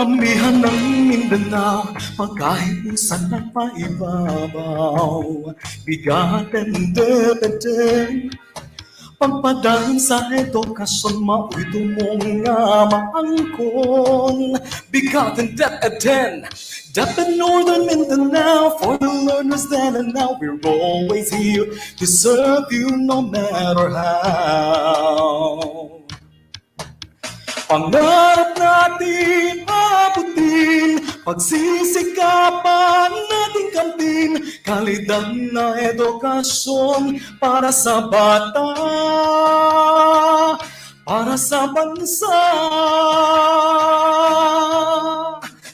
Amihan ng Mindanao, pagkahiusan at paibabaw. BigaTEN DepEd X, pagpadaan sa edukasyon, mao'y tumong nga maangkon. BigaTEN DepEd X, DepEd Northern Mindanao, for the learners then and now, we're always here to serve you no matter how. Pangarap natin abutin, pagsisikapan natin kamtin, kalidad na edukasyon para sa bata, para sa bansa.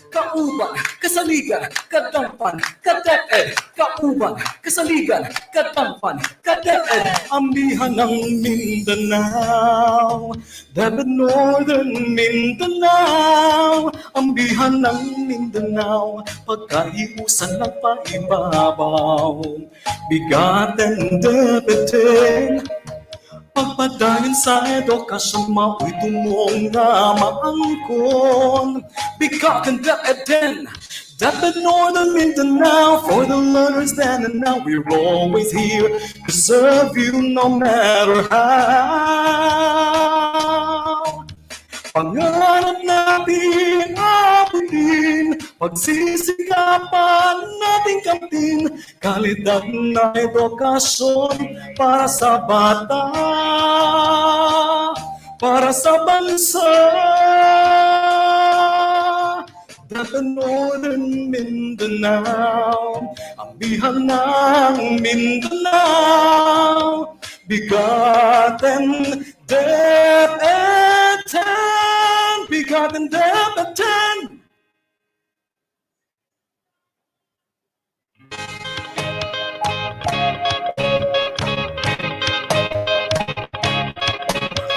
Kauban, kasaligan, kadampan, kadeped. Kauban, kasaligan, kadampan, kadeped. Amihan ng Mindanao, DepEd Northern Mindanao. Amihan ng Mindanao, pagkaiusan ng paibabaw. BigaTEN DepEd X, pagpadayon sa edukasyon, mao'y tumong nga maangkon. BigaTEN DepEd X, DepEd Northern Mindanao, for the learners then and now, we're always here to serve you no matter how. Pangarap natin abutin, pagsisikapan natin kamtin, kalidad na edukasyon para sa bata, para sa bansa. DepEd Northern Mindanao, amihan ng Mindanao. BigaTEN DepEd X, BigaTEN DepEd X.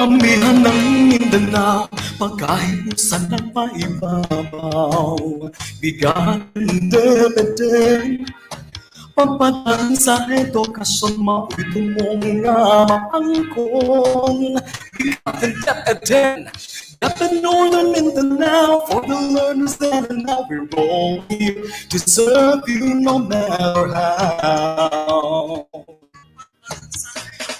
Amihan ng Mindanao, pagkahiusan at paibabaw. BigaTEN DepEd X, pagpadaan sa edukasyon, mao'y tumong nga maangkon. BigaTEN DepEd X, DepEd Northern Mindanao, for the learners then and now, we're all here to serve you no matter how.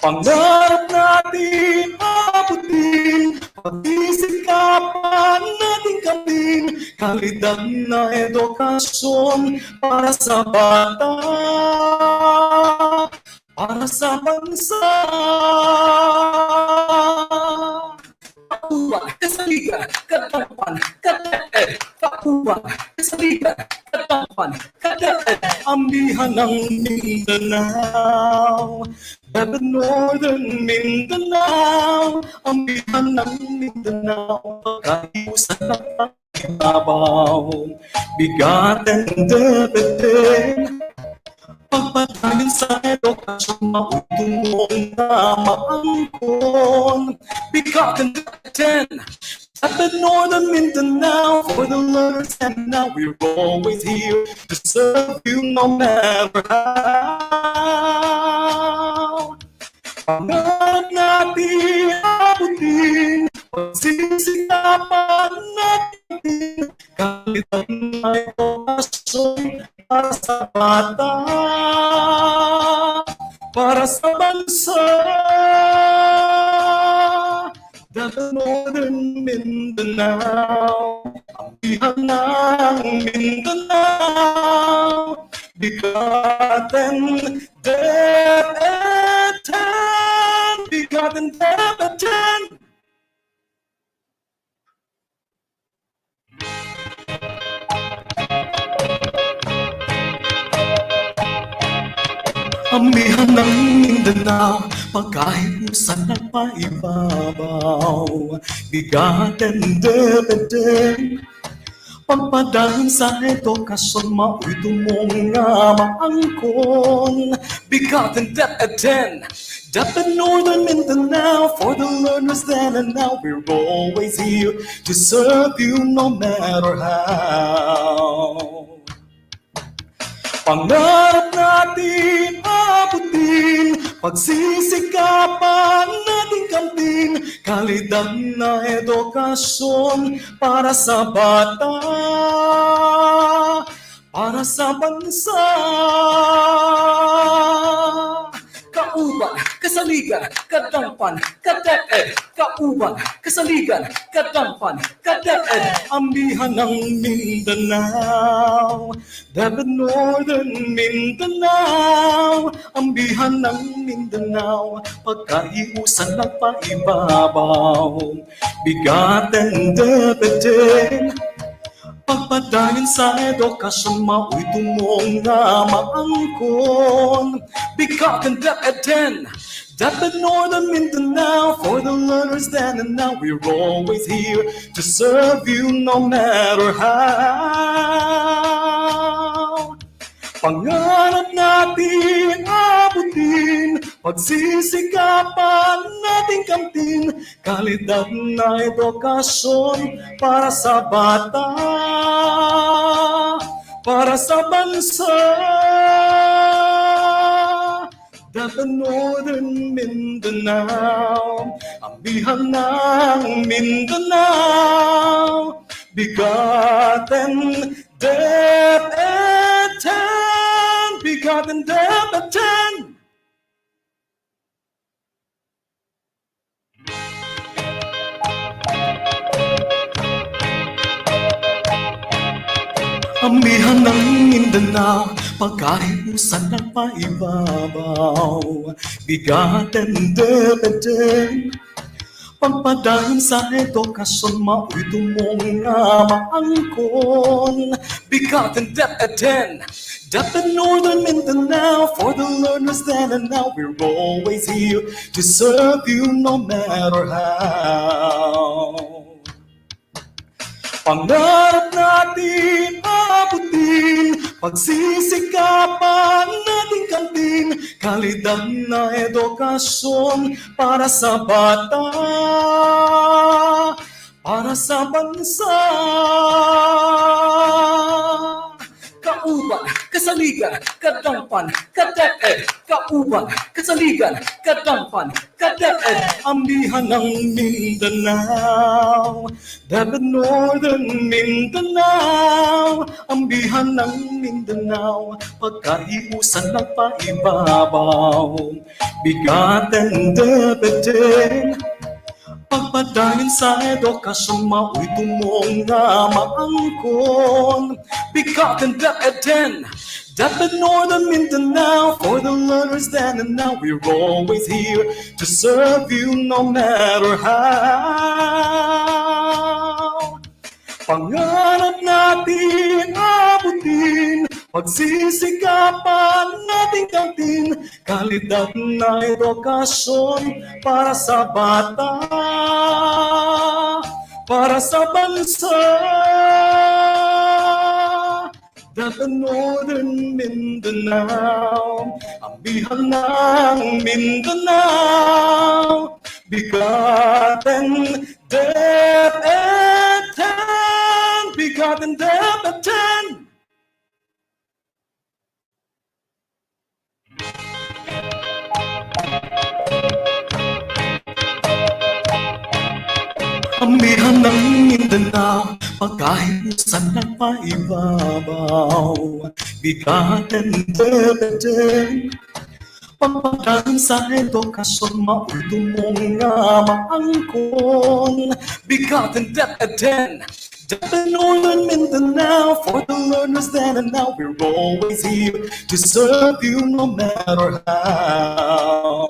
Pangarap natin abutin, pagsisikapan natin kamtin, kalidad na edukasyon para sa bata, para sa bansa. Kauban, kasaligan, kadampan, kadeped. Kauban, kasaligan, kadampan, kadeped. Amihan ng Mindanao, DepEd Northern Mindanao. Amihan ng Mindanao, pagkaiusan at paibabaw. BigaTEN DepEd X, pagpadayon sa edukasyon, mao'y tumong nga maangkon. BigaTEN DepEd X, DepEd Northern Mindanao, for the learners and now, we're always here to serve you no matter how. Pangarap natin abutin, pagsisikapan natin, kalidad na edukasyon para sa bata, para sa bansa. DepEd Northern Mindanao, amihan ng Mindanao. BigaTEN DepEd X, BigaTEN DepEd X. Amihan ng Mindanao, pagkahiusan at paibabaw. BigaTEN DepEd X, pagpadaan sa edukasyon, mao'y tumong nga maangkon. BigaTEN DepEd X, DepEd Northern Mindanao, for the learners then and now, we're always here to serve you no matter how. Pangarap natin abutin, pagsisikapan natin kamtin, kalidad na edukasyon para sa bata, para sa bansa. Kauban, kasaligan, kadampan, kaDepEd. Kauban, kasaligan, kadampan, kaDepEd. Ambihan ng Mindanao, DepEd Northern Mindanao. Ambihan ng Mindanao, pagkaiusan nagpaibabaw. BigaTEN DepEd, pagpadayon sa edukasyon, mao'y tumong na maangkon. BigaTEN DepEd, DepEd Northern Mindanao, for the learners then and now. We're always here to serve you no matter how. Pangarap natin abutin, pagsisikapan nating kamtin, kalidad na edukasyon para sa bata, para sa bansa. DepEd Northern Mindanao, ambihan ng Mindanao. BigaTEN DepEd X, BigaTEN DepEd X. Ambihan ng Mindanao, pagkaiusan nagpaibabaw. BigaTEN DepEd X, pagpadayon sa edukasyon, mao'y tumong na maangkon. BigaTEN DepEd X, DepEd Northern Mindanao, for the learners then and now. We're always here to serve you no matter how. Pangarap natin abutin, pagsisikapan nating kamtin, kalidad na edukasyon para sa bata, para sa bansa. Kauban, kasaligan, kadampan, kaDepEd. Kauban, kasaligan, kadampan, kaDepEd. Ambihan ng Mindanao, DepEd Northern Mindanao. Ambihan ng Mindanao, pagkaiusan nagpaibabaw. BigaTEN DepEd X, pagpadayon sa edukasyon, mao'y tumong na maangkon. BigaTEN DepEd X, DepEd Northern Mindanao, for the learners then and now. We're always here to serve you no matter how. Pangarap natin abutin, pagsisikapan nating kamtin, kalidad na edukasyon para sa bata, para sa bansa. DepEd Northern Mindanao, ambihan ng Mindanao. BigaTEN DepEd X, BigaTEN DepEd X. Ambihan ng Mindanao, pagkaiusan nagpaibabaw. BigaTEN DepEd X, pagpadayon sa edukasyon, mao'y tumong na maangkon. BigaTEN DepEd X, DepEd Northern Mindanao, for the learners then and now. We're always here to serve you no matter how.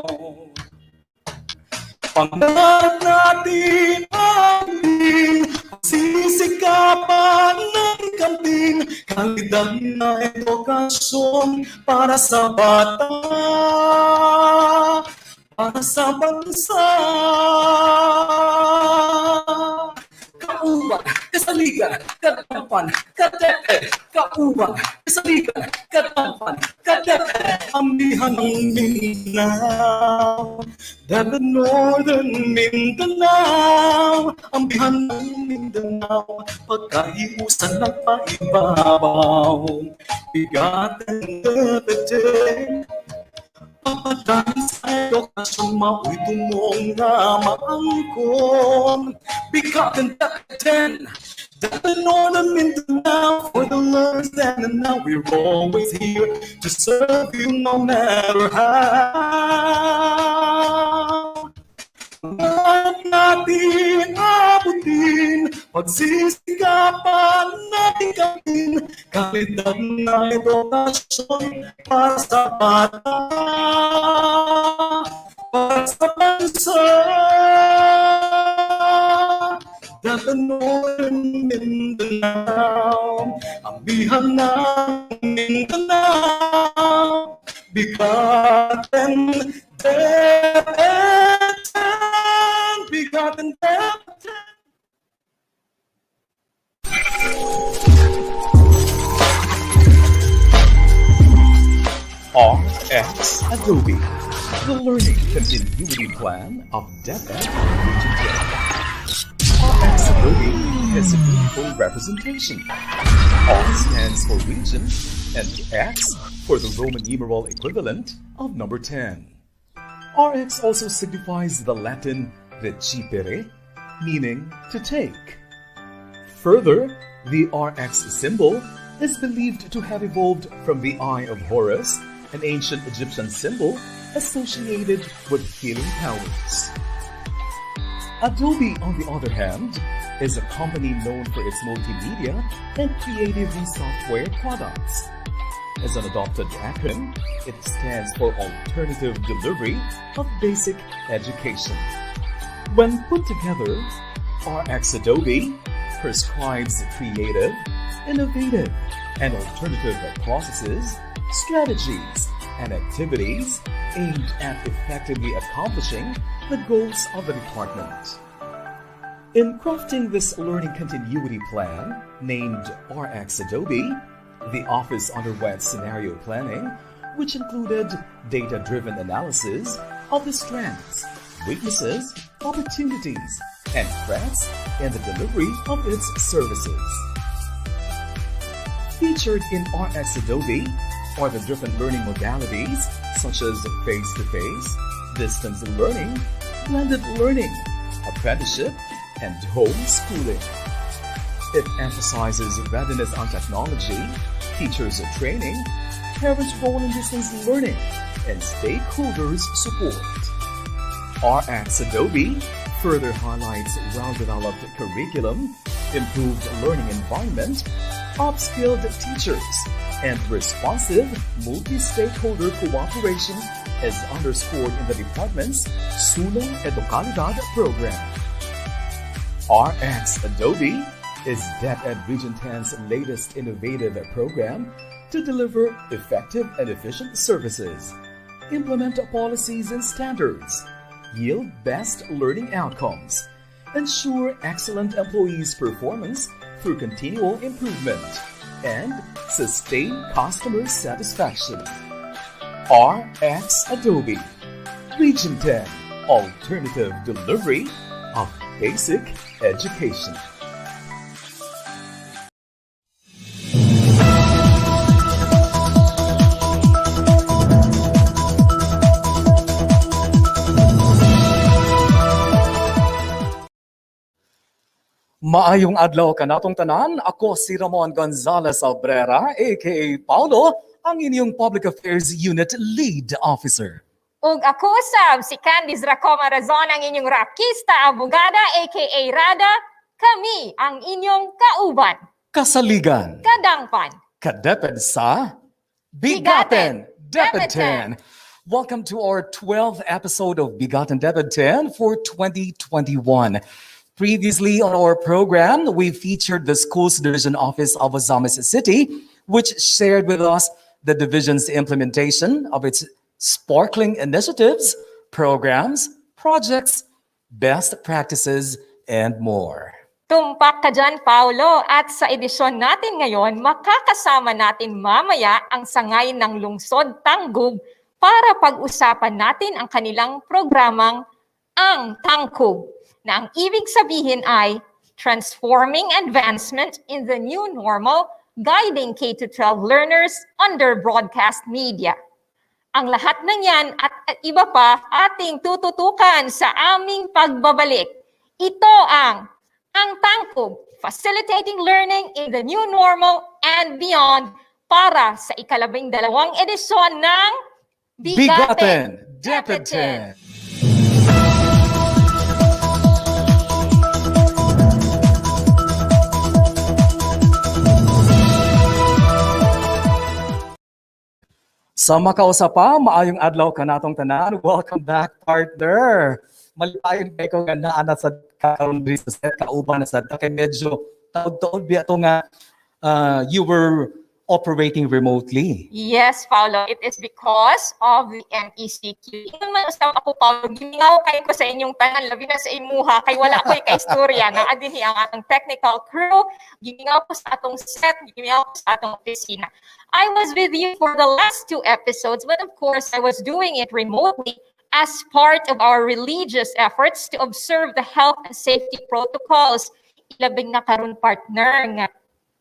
Pangarap natin abutin, pagsisikapan nating kamtin, kalidad na edukasyon para sa bata, para sa bansa. Kauban, kasaligan, kadampan, kaDepEd. Kauban, kasaligan, kadampan, kaDepEd. Ambihan ng Mindanao, DepEd Northern Mindanao. Ambihan ng Mindanao, pagkaiusan nagpaibabaw. BigaTEN DepEd X, Papadaan sa edukasyon mao'y tumong na maangkon. BigaTEN DepEd X, DepEd Northern Mindanao, for the learners then and now, we're always here to serve you no matter how. Huwag natin abutin, pagsisikapan natin gawin, kalidad na edukasyon para sa bata, para sa bansa. DepEd Northern Mindanao, ang bihan ng Mindanao, BigaTEN DepEd X, BigaTEN DepEd X. RX Adobe, the Learning Continuity Plan of DepEd Region 10. RX Adobe has a beautiful representation. R stands for region, and X for the Roman numeral equivalent of number 10. RX also signifies the Latin recipere, meaning to take. Further, the RX symbol is believed to have evolved from the Eye of Horus, an ancient Egyptian symbol associated with healing powers. Adobe, on the other hand, is a company known for its multimedia and creative software products. As an adopted acronym, it stands for Alternative Delivery of Basic Education. When put together, RX Adobe prescribes creative, innovative, and alternative processes, strategies, and activities aimed at effectively accomplishing the goals of the department. In crafting this learning continuity plan, named RX Adobe, the office underwent scenario planning, which included data-driven analysis of the strengths, weaknesses, opportunities, and threats in the delivery of its services. Featured in RX Adobe are the different learning modalities such as face-to-face, distance learning, blended learning, apprenticeship, and homeschooling. It emphasizes readiness on technology, teachers training, parents' role in distance learning, and stakeholders' support. RX Adobe further highlights well-developed curriculum, improved learning environment, upskilled teachers, and responsive multi-stakeholder cooperation as underscored in the department's Sulong Educalidad program. RX Adobe is DepEd Region 10's latest innovative program to deliver effective and efficient services, implement policies and standards, yield best learning outcomes, ensure excellent employees' performance through continual improvement, and sustain customer satisfaction. RX Adobe, Region 10, Alternative Delivery of Basic Education. Maayong adlaw kanatong tanan, ako si Ramon Gonzalez Albrera, aka Paulo, ang inyong Public Affairs Unit Lead Officer. Ug ako sab si Candice Racoma Razon, ang inyong rakista abogada, aka Rada, kami ang inyong kauban. Kasaligan. Kadangpan. Kadeped sa BigaTEN DepEd X. Welcome to our 12th episode of BigaTEN DepEd X for 2021. Previously on our program, we featured the Schools Division Office of Ozamis City, which shared with us the division's implementation of its sparkling initiatives, programs, projects, best practices, and more. Tumpak ka dyan, Paulo, at sa edisyon natin ngayon, makakasama natin mamaya ang sangay ng lungsod Tangub para pag-usapan natin ang kanilang programang ang TANGKUB, na ang ibig sabihin ay Transforming Advancement in the New Normal, Guiding K-12 Learners under Broadcast Media. Ang lahat ng yan at iba pa ating tututukan sa aming pagbabalik. Ito ang TANGKUB, Facilitating Learning in the New Normal and Beyond para sa ika-12 edisyon ng BigaTEN DepEd X. Sa makausapa, maayong adlaw ka natong tanan. Welcome back, partner. Malipayon kay ko nga naa na sa kakaroon sa set, kauban na sa kay medyo taod-taod biya to nga you were operating remotely. Yes, Paolo. It is because of the MECQ. Ingon man usab ako, Paolo, gimingaw kayo ko sa inyong tanan, labi na sa imuha, kay wala ko ka-istorya na adinhi ang atong technical crew, gimingaw ko sa atong set, gimingaw ko sa atong opisina. I was with you for the last 2 episodes, but of course, I was doing it remotely as part of our religious efforts to observe the health and safety protocols. Ilabing na karon, partner, nga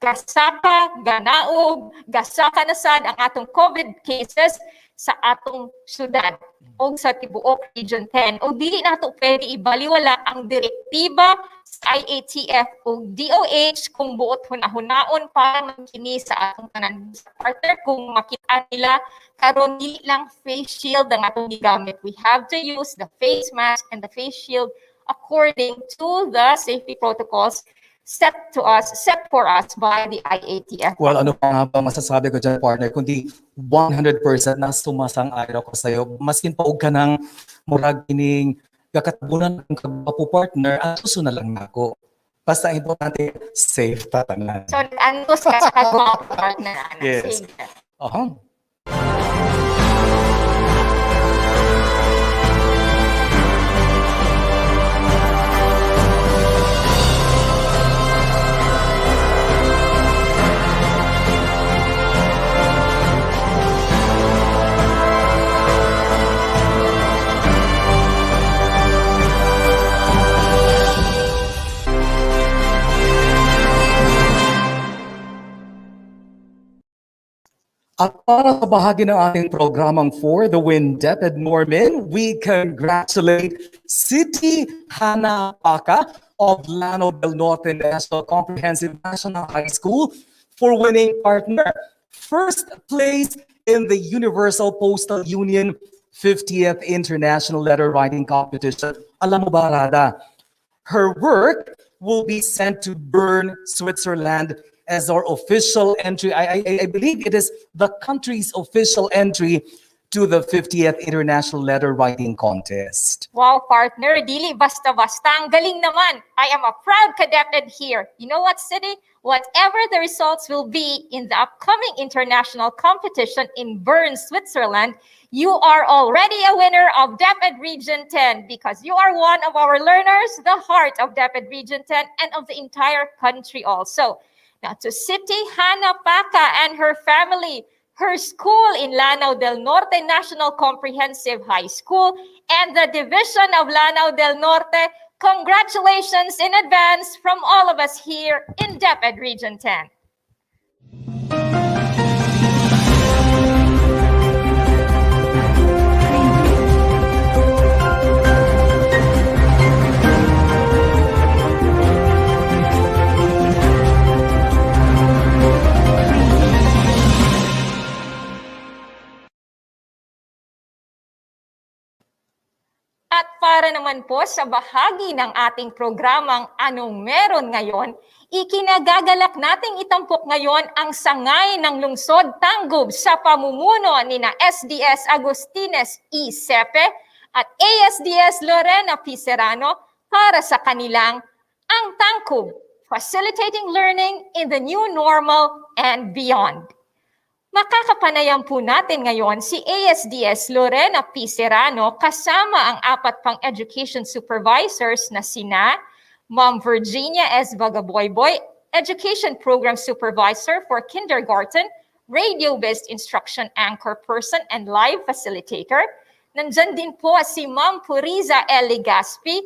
gasaka, ganaog, gasaka na sad ang atong COVID cases sa atong syudad o sa tibuok Region 10. O dili nato pwede ibaliwala ang direktiba sa IATF o DOH kung buot hunahunaon para magkini sa atong tanan. Sa partner, kung makita nila, karon dili lang face shield ang atong gigamit. We have to use the face mask and the face shield according to the safety protocols set for us by the IATF. Well, ano pa nga ba masasabi ko dyan, partner, kundi 100% na sumasang-ayon ako sa'yo. Maskin pa og ka ng murag kining kakatabunan ng kagwapo, partner, at suso na lang ako. Basta importante, safe ta tanan. So, antos ka sa kagwapo, partner. Yes. Sige. At para sa bahagi ng ating programang For the Win DepEd Norman, we congratulate City Hana Paca of Llano del Norte National Comprehensive National High School for winning, partner, first place in the Universal Postal Union 50th International Letter Writing Competition. Alam mo ba, Rada, her work will be sent to Bern, Switzerland as our official entry. I believe it is the country's official entry to the 50th International Letter Writing Contest. Wow, partner, dili basta-basta. Ang galing naman. I am a proud cadeped here. You know what, City? Whatever the results will be in the upcoming international competition in Bern, Switzerland, you are already a winner of DepEd Region 10 because you are one of our learners, the heart of DepEd Region 10 and of the entire country also. Now, to City Hana Paca and her family, her school in Llano del Norte National Comprehensive High School, and the division of Llano del Norte, congratulations in advance from all of us here in DepEd Region 10. At para naman po sa bahagi ng ating programang Anong Meron Ngayon, ikinagagalak nating itampok ngayon ang sangay ng lungsod Tangub sa pamumuno ni na SDS Agustines CEPE at ASDS LORENA SERRANO para sa kanilang Ang TANGKUB, Facilitating Learning in the New Normal and Beyond. Makakapanayam po natin ngayon si ASDS LORENA SERRANO kasama ang 4 pang education supervisors na sina Ma'am Virginia S. Bagaboyboy, Education Program Supervisor for Kindergarten, Radio-Based Instruction Anchor Person and Live Facilitator. Nandyan din po si Ma'am PURIZA LEGAZPI,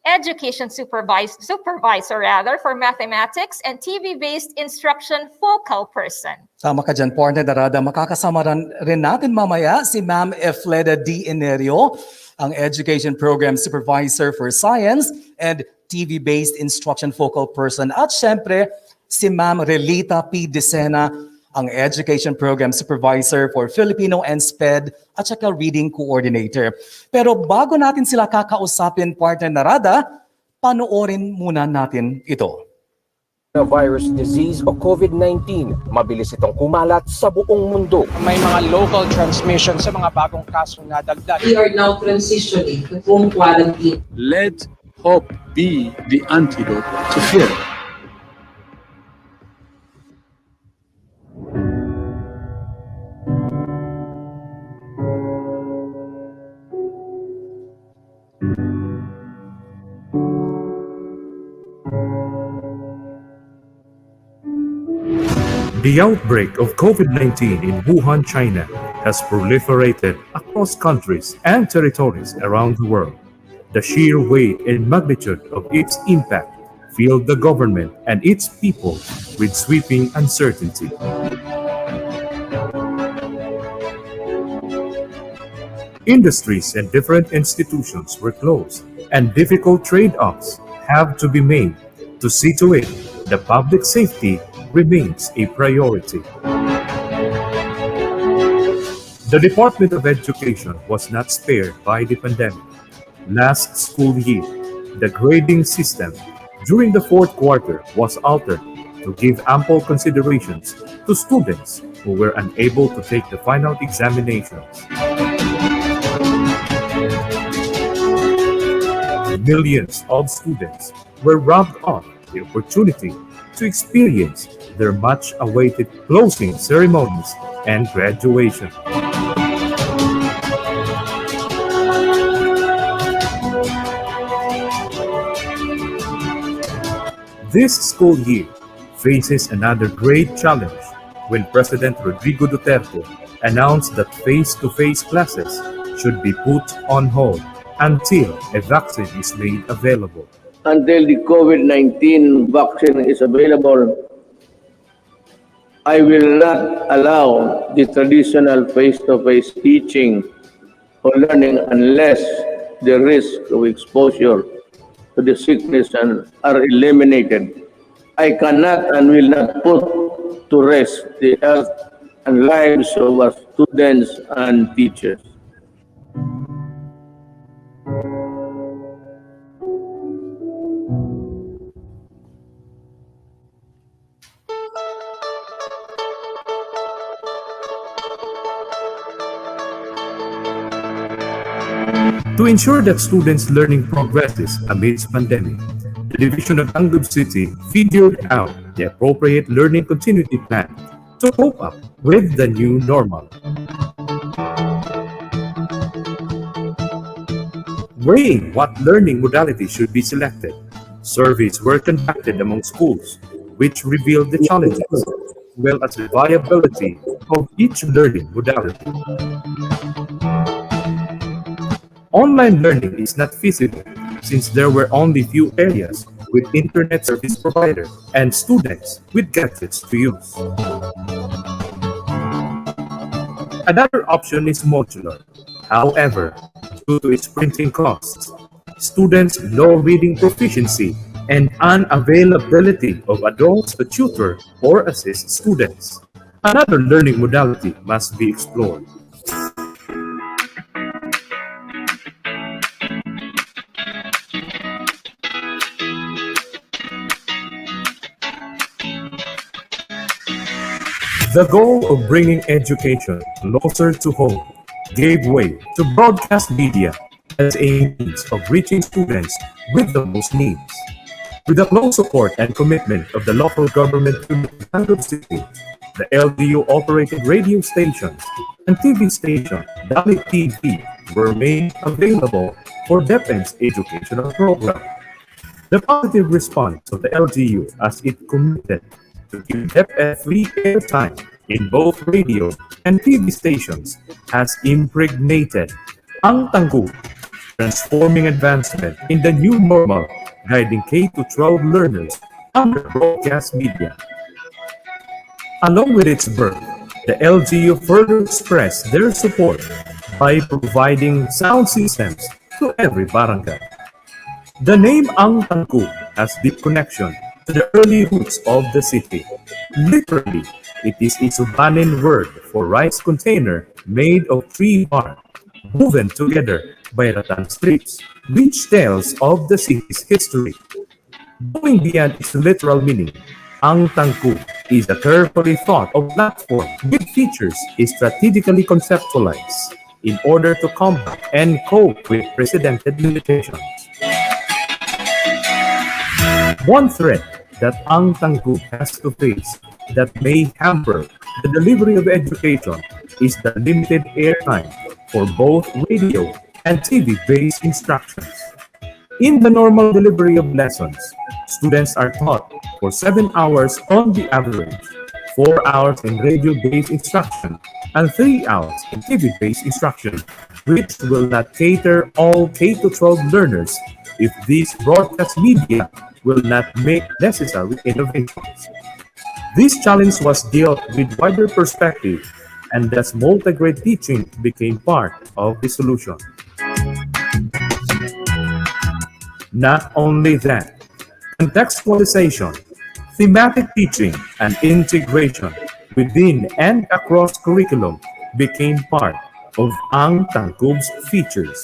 education supervisor for mathematics, and TV-based instruction focal person. Tama ka dyan, partner Darada. Makakasama rin natin mamaya si Ma'am EFLEDA D. ENERIO, ang Education Program Supervisor for Science and TV-based instruction focal person. At syempre, si Ma'am RELITA P. DECINA, ang Education Program Supervisor for Filipino and SPED at saka Reading Coordinator. Pero bago natin sila kakausapin, partner Narada, panoorin muna natin ito. Virus disease o COVID-19, mabilis itong kumalat sa buong mundo. May mga local transmission sa mga bagong kasong nadagdag. We are now transitioning to home quarantine. Let hope be the antidote to fear. The outbreak of COVID-19 in Wuhan, China has proliferated across countries and territories around the world. The sheer weight and magnitude of its impact filled the government and its people with sweeping uncertainty. Industries and different institutions were closed, and difficult trade-offs have to be made to see to it the public safety remains a priority. The Department of Education was not spared by the pandemic. Last school year, the grading system during the fourth quarter was altered to give ample considerations to students who were unable to take the final examinations. Millions of students were robbed of the opportunity to experience their much-awaited closing ceremonies and graduation. This school year faces another great challenge when President Rodrigo Duterte announced that face-to-face classes should be put on hold until a vaccine is made available. Until the COVID-19 vaccine is available, I will not allow the traditional face-to-face teaching or learning unless the risk of exposure to the sickness are eliminated. I cannot and will not put to rest the health and lives of our students and teachers. To ensure that students' learning progresses amidst pandemic, the Division of Tangub City figured out the appropriate learning continuity plan to cope up with the new normal. Weighing what learning modality should be selected, surveys were conducted among schools, which revealed the challenges as well as the viability of each learning modality. Online learning is not feasible since there were only few areas with internet service provider and students with gadgets to use. Another option is modular. However, due to its printing costs, students' low reading proficiency, and unavailability of adults to tutor or assist students, another learning modality must be explored. The goal of bringing education closer to home gave way to broadcast media as a means of reaching students with the most needs. With the close support and commitment of the local government in Tangub City, the LGU-operated radio stations and TV station, Dalit TV, were made available for DepEd's educational program. The positive response of the LGU as it committed to give DepEd free airtime in both radio and TV stations has impregnated ang Tangkub, transforming advancement in the new normal, guiding K-12 learners under broadcast media. Along with its birth, the LGU further expressed their support by providing sound systems to every barangay. The name Ang Tangkub has deep connection to the early roots of the city. Literally, it is a Subanen word for rice container made of tree bark, woven together by rattan strips, which tells of the city's history. Going beyond its literal meaning, Ang Tangkub is a carefully thought of platform with features is strategically conceptualized in order to combat and cope with precedented limitations. One threat that Ang Tangkub has to face that may hamper the delivery of education is the limited airtime for both radio and TV-based instructions. In the normal delivery of lessons, students are taught for 7 hours on the average, 4 hours in radio-based instruction, and 3 hours in TV-based instruction, which will not cater all K-12 learners if these broadcast media will not make necessary innovations. This challenge was dealt with wider perspective, and thus multi-grade teaching became part of the solution. Not only that, contextualization, thematic teaching, and integration within and across curriculum became part of Ang Tangkub's features.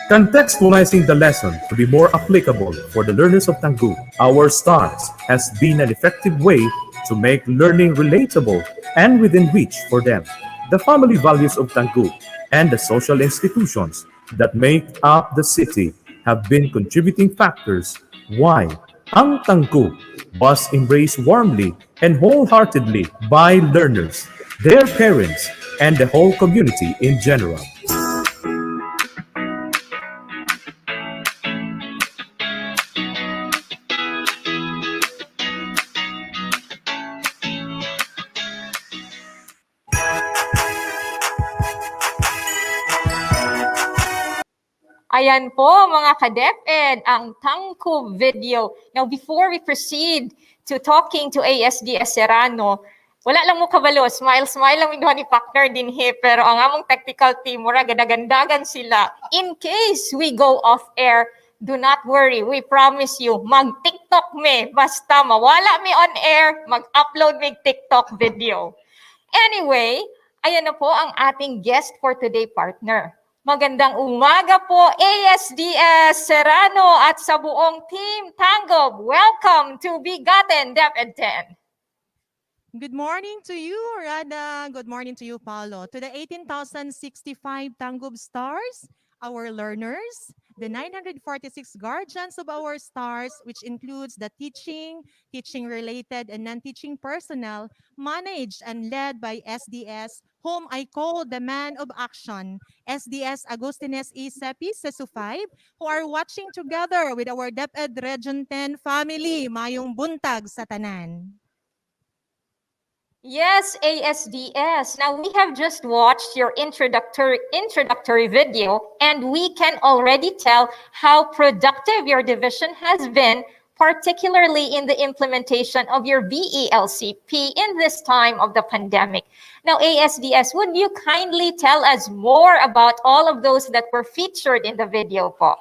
Contextualizing the lesson to be more applicable for the learners of Tangub, our stars has been an effective way to make learning relatable and within reach for them. The family values of Tangub and the social institutions that make up the city have been contributing factors why Ang Tangkub was embraced warmly and wholeheartedly by learners, their parents, and the whole community in general. Ayan po mga ka-DepEd, ang Tangkub video. Now before we proceed to talking to ASDS Serrano, wala lang mo kabalo, smile lang yung ni partner din he, pero ang among technical team, mura gadagandagan sila. In case we go off air, do not worry, we promise you, mag-TikTok me, basta mawala me on air, mag-upload me TikTok video. Anyway, ayan na po ang ating guest for today, partner. Magandang umaga po, ASDS Serrano at sa buong Team Tangub. Welcome to BigaTEN DepEd X. Good morning to you, Rada. Good morning to you, Paulo. To the 18,065 Tangub stars, our learners, the 946 guardians of our stars, which includes the teaching-related and non-teaching personnel, managed and led by SDS, whom I call the man of action, SDS AGUSTINES CEPE, CESO 5, who are watching together with our DepEd Region 10 family, mayong buntag sa tanan. Yes, ASDS. Now, we have just watched your introductory video, and we can already tell how productive your division has been, particularly in the implementation of your BELCP in this time of the pandemic. Now, ASDS, would you kindly tell us more about all of those that were featured in the video po?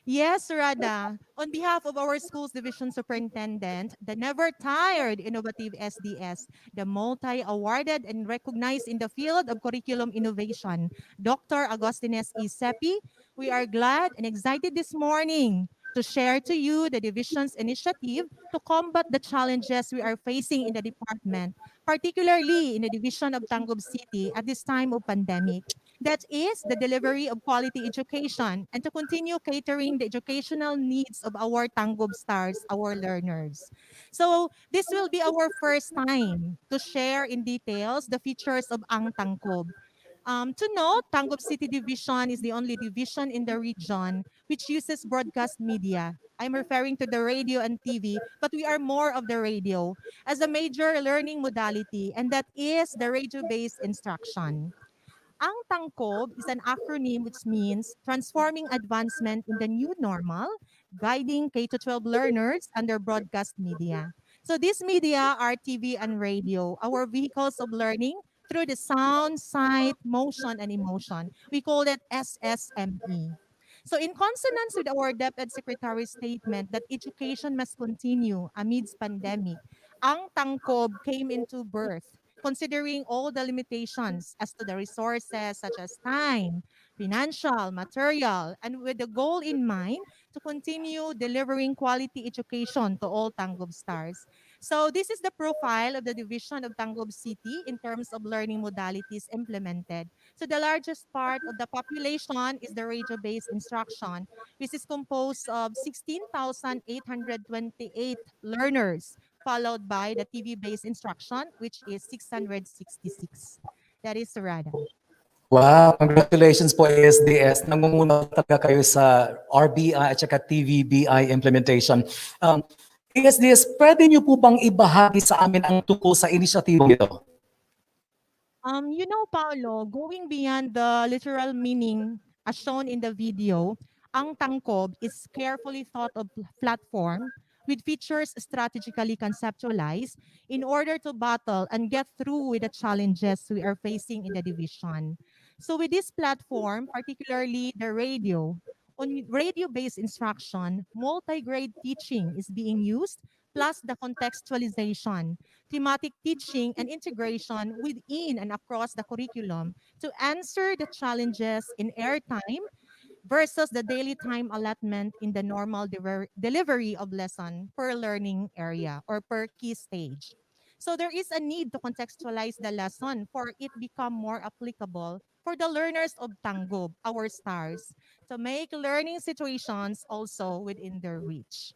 Yes, Rada. On behalf of our school's division superintendent, the never-tired innovative SDS, the multi-awarded and recognized in the field of curriculum innovation, Dr. Agustines CEPE, we are glad and excited this morning to share to you the division's initiative to combat the challenges we are facing in the department, particularly in the division of Tangub City at this time of pandemic. That is the delivery of quality education and to continue catering the educational needs of our Tangub stars, our learners. So this will be our first time to share in details the features of Ang Tangkub. To note, Tangub City Division is the only division in the region which uses broadcast media. I'm referring to the radio and TV, but we are more of the radio as a major learning modality, and that is the radio-based instruction. Ang TANGKUB is an acronym which means Transforming Advancement in the New Normal, Guiding K-12 Learners under Broadcast Media. So these media are TV and radio, our vehicles of learning through the sound, sight, motion, and emotion. We call it SSME. So in consonance with our DepEd Secretary's statement that education must continue amidst pandemic, ang TANGKUB came into birth considering all the limitations as to the resources such as time, financial, material, and with the goal in mind to continue delivering quality education to all Tangub stars. So this is the profile of the division of Tangub City in terms of learning modalities implemented. So the largest part of the population is the radio-based instruction, which is composed of 16,828 learners, followed by the TV-based instruction, which is 666. That is Serrano. Wow, congratulations po ASDS. Nangunguna talaga kayo sa RBI at saka TVBI implementation. ASDS, pwede niyo po bang ibahagi sa amin ang tungkol sa inisyatibong ito? You know, Paolo, going beyond the literal meaning as shown in the video, ang TANGKUB is carefully thought of platform with features strategically conceptualized in order to battle and get through with the challenges we are facing in the division. So with this platform, particularly the radio, on radio-based instruction, multi-grade teaching is being used, plus the contextualization, thematic teaching, and integration within and across the curriculum to answer the challenges in airtime versus the daily time allotment in the normal delivery of lesson per learning area or per key stage. So there is a need to contextualize the lesson for it become more applicable for the learners of Tangub, our stars, to make learning situations also within their reach.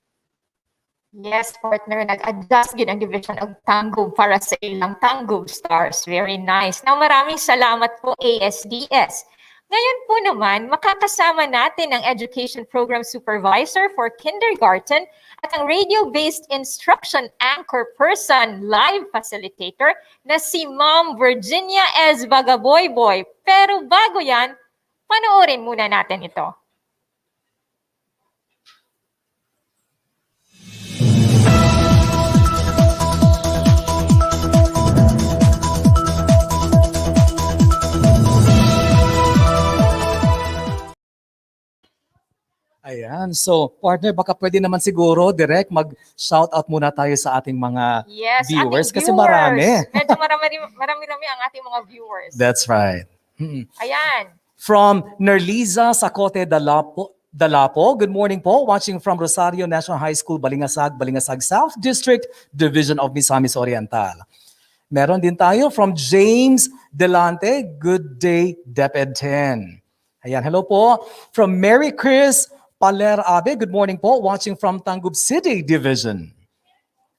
Yes, partner, nag-adjust din ang division of Tangub para sa ilang Tangub stars. Very nice. Now, maraming salamat po ASDS. Ngayon po naman, makakasama natin ang Education Program Supervisor for Kindergarten at ang radio-based instruction anchor person, live facilitator na si Ma'am Virginia S. BAGABOYBOY. Pero bago yan, panoorin muna natin ito. Ayan. So, partner, baka pwede naman siguro direct mag-shoutout muna tayo sa ating mga viewers. Kasi marami. Medyo marami ang ating mga viewers. That's right. Ayan. From Nerliza Sacote Dalapo, good morning po. Watching from Rosario National High School, Balingasag South District, Division of Misamis Oriental. Meron din tayo from James Delante, good day, DepEd 10. Ayan, hello po. From Mary Chris Paler Abe, good morning po. Watching from Tangub City Division.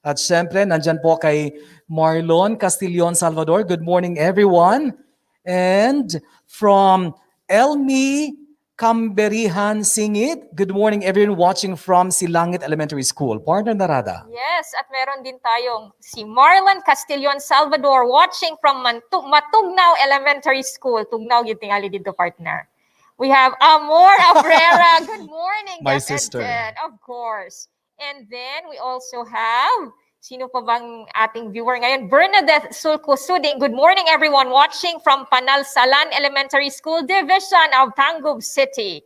At syempre, nandyan po kay Marlon Castillon Salvador. Good morning, everyone. And from Elmi Camberihan Singit, good morning, everyone watching from Silangit Elementary School. Partner Narada. Yes, at meron din tayong si Marlon Castillon Salvador watching from Matugnaw Elementary School. Tugnaw yung tingali dito, partner. We have Amor Abrera. Good morning. My sister. Of course. And then we also have, sino pa bang ating viewer ngayon? Bernadette Sulcosuding. Good morning, everyone watching from Panalsalan Elementary School Division of Tangub City.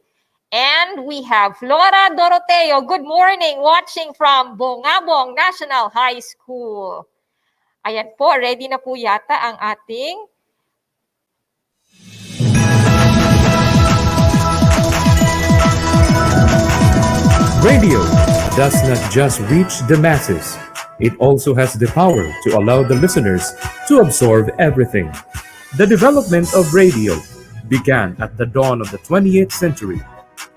And we have Flora Doroteo. Good morning, watching from Bongabong National High School. Ayan po, ready na po yata ang ating Radio does not just reach the masses. It also has the power to allow the listeners to absorb everything. The development of radio began at the dawn of the 20th century.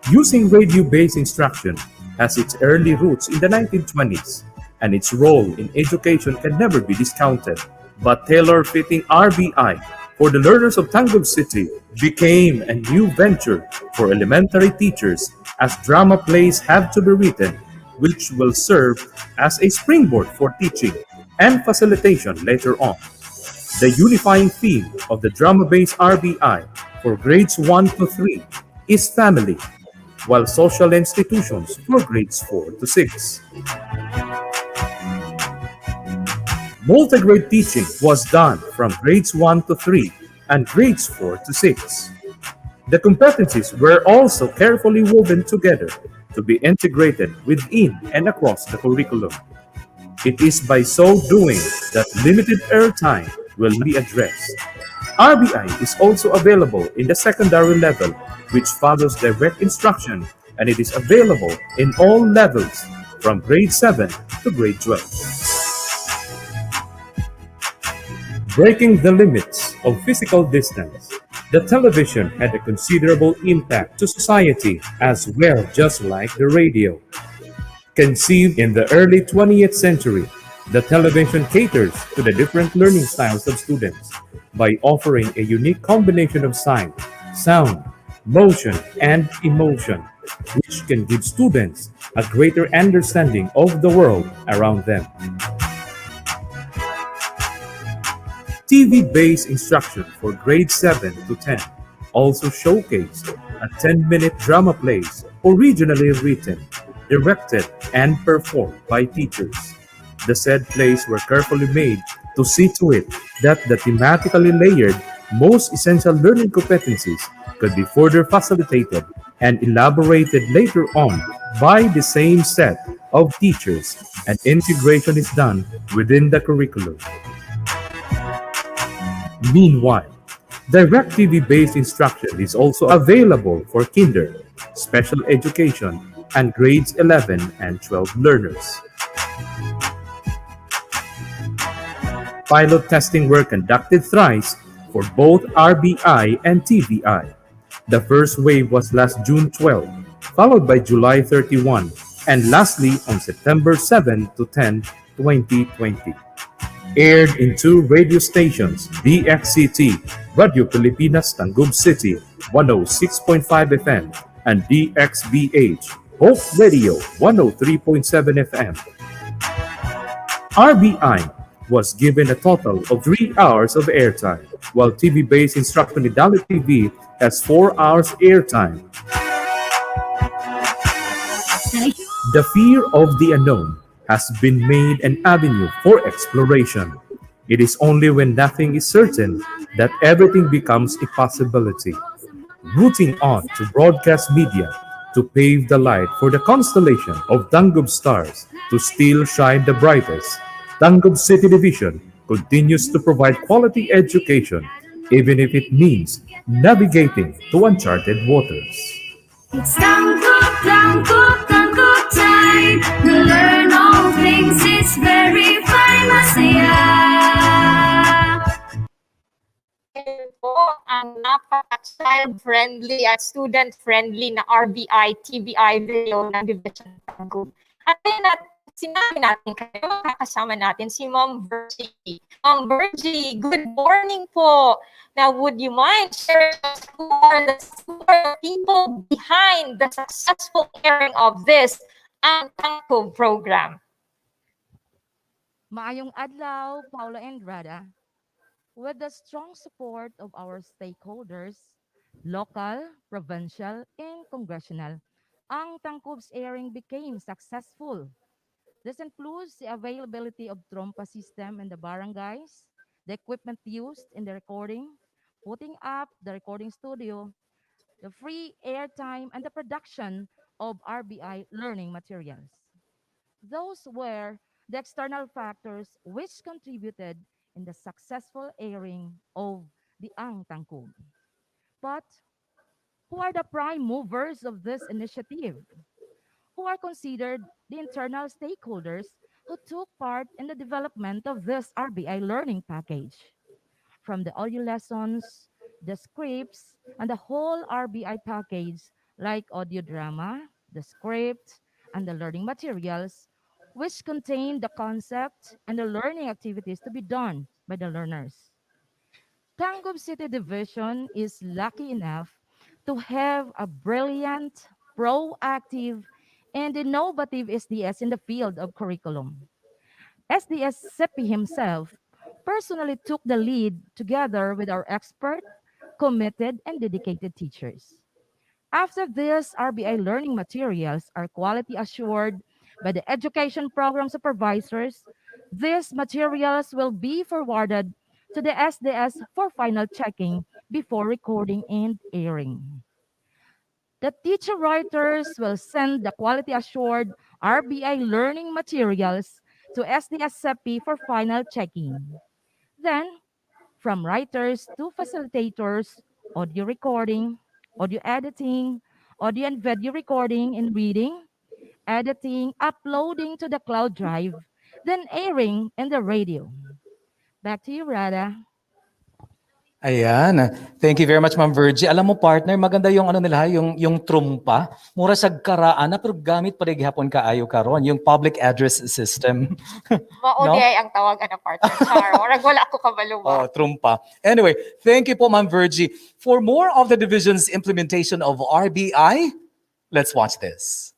Using radio-based instruction has its early roots in the 1920s, and its role in education can never be discounted. But tailor-fitting RBI for the learners of Tangub City became a new venture for elementary teachers, as drama plays have to be written, which will serve as a springboard for teaching and facilitation later on. The unifying theme of the drama-based RBI for grades 1 to 3 is family, while social institutions for grades 4 to 6. Multi-grade teaching was done from grades 1 to 3 and grades 4 to 6. The competencies were also carefully woven together to be integrated within and across the curriculum. It is by so doing that limited airtime will be addressed. RBI is also available in the secondary level, which follows direct instruction, and it is available in all levels from grade 7 to grade 12. Breaking the limits of physical distance, the television had a considerable impact to society as well, just like the radio. Conceived in the early 20th century, the television caters to the different learning styles of students by offering a unique combination of sight, sound, motion, and emotion, which can give students a greater understanding of the world around them. TV-based instruction for grades 7 to 10 also showcased a 10-minute drama plays originally written, directed, and performed by teachers. The said plays were carefully made to see to it that the thematically layered, most essential learning competencies could be further facilitated and elaborated later on by the same set of teachers, and integration is done within the curriculum. Meanwhile, direct TV-based instruction is also available for kinder, special education, and grades 11 and 12 learners. Pilot testing were conducted thrice for both RBI and TVI. The first wave was last June 12, followed by July 31, and lastly on September 7 to 10, 2020. Aired in two radio stations, DXCT, Radio Pilipinas Tangub City, 106.5 FM, and DXBH, Hope Radio, 103.7 FM. RBI was given a total of 3 hours of airtime, while TV-based instruction in Dalit TV has 4 hours airtime. The fear of the unknown has been made an avenue for exploration. It is only when nothing is certain that everything becomes a possibility. Rooting on to broadcast media to pave the light for the constellation of Tangub stars to still shine the brightest, Tangub City Division continues to provide quality education, even if it means navigating to uncharted waters. It's Tangkub time. We learn all things, it's very fine, masaya. Ito po ang napaka-child-friendly at student-friendly na RBI, TBI video ng Division Tangkub. At sinabi natin kayo, makakasama natin si Ma'am Virgie. Ma'am Virgie, good morning po. Now, would you mind sharing who are the people behind the successful airing of this TANGKUB program? Maayong adlaw, Paula and Rada. With the strong support of our stakeholders, local, provincial, and congressional, ang TANGKUB's airing became successful. This includes the availability of trompa system in the barangays, the equipment used in the recording, putting up the recording studio, the free airtime, and the production of RBI learning materials. Those were the external factors which contributed in the successful airing of the TANGKUB. But who are the prime movers of this initiative? Who are considered the internal stakeholders who took part in the development of this RBI learning package? From the audio lessons, the scripts, and the whole RBI package like audio drama, the script, and the learning materials, which contain the concept and the learning activities to be done by the learners. Tangub City Division is lucky enough to have a brilliant, proactive, and innovative SDS in the field of curriculum. SDS CEPE himself personally took the lead together with our expert, committed, and dedicated teachers. After this, RBI learning materials are quality assured by the education program supervisors. These materials will be forwarded to the SDS for final checking before recording and airing. The teacher writers will send the quality assured RBI learning materials to SDS CEPE for final checking. Then, from writers to facilitators, audio recording, audio editing, audio and video recording and reading, editing, uploading to the cloud drive, then airing in the radio. Back to you, Rada. Ayan. Thank you very much, Ma'am Virgie. Alam mo, partner, maganda yung ano nila, yung trumpa. Mura sa karaan na, pero gamit pa rin gihapon kaayo karon yung public address system. Maudi ang tawagan na partner. Char, wala ako kabalo ba? Oh, trumpa. Anyway, thank you po, Ma'am Virgie. For more of the division's implementation of RBI, let's watch this.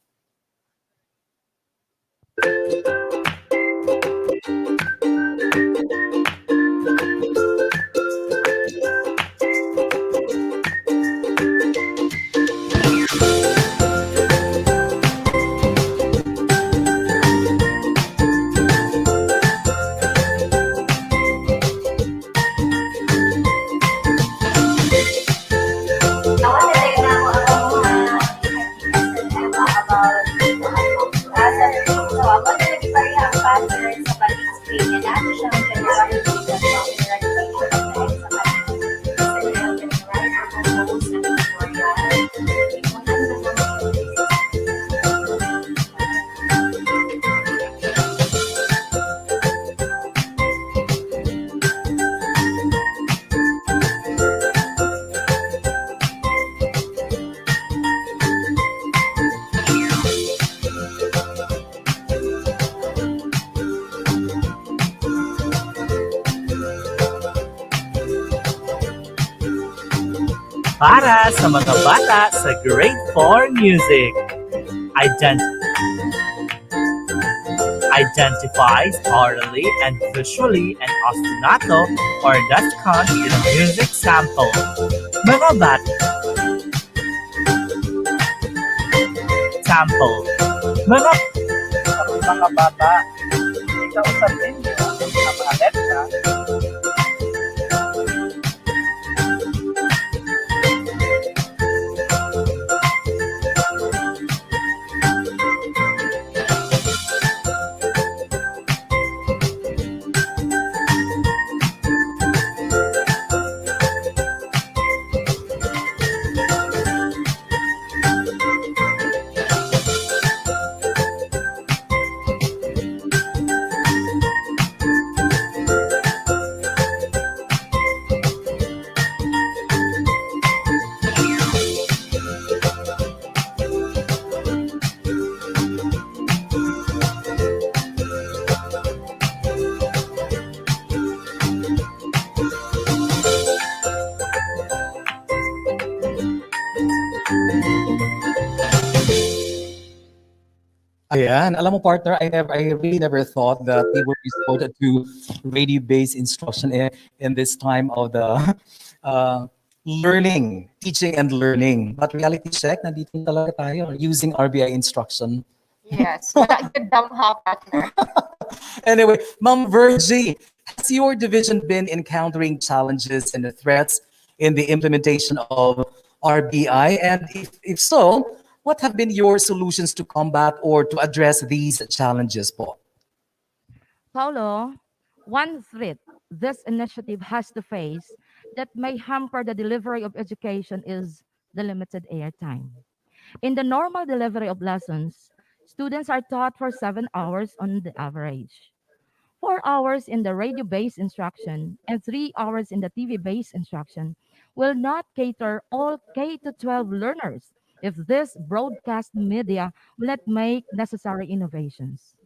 Para sa mga bata sa Grade 4 Music. Identifies orally and visually an ostinato or dashcon in a music sample. Mga bata. Sample. Mga bata, ikaw usapin niyo ang mga letra. Ayan. Alam mo, partner, I really never thought that we would resort to radio-based instruction in this time of the learning, teaching and learning. But reality check, nandito talaga tayo using RBI instruction. Yes. Wala good damha, partner. Anyway, Ma'am Virgie, has your division been encountering challenges and threats in the implementation of RBI? And if so, what have been your solutions to combat or to address these challenges po? Paulo, one threat this initiative has to face that may hamper the delivery of education is the limited airtime. In the normal delivery of lessons, students are taught for 7 hours on the average. 4 hours in the radio-based instruction and 3 hours in the TV-based instruction will not cater all K-12 learners if this broadcast media will not make necessary innovations.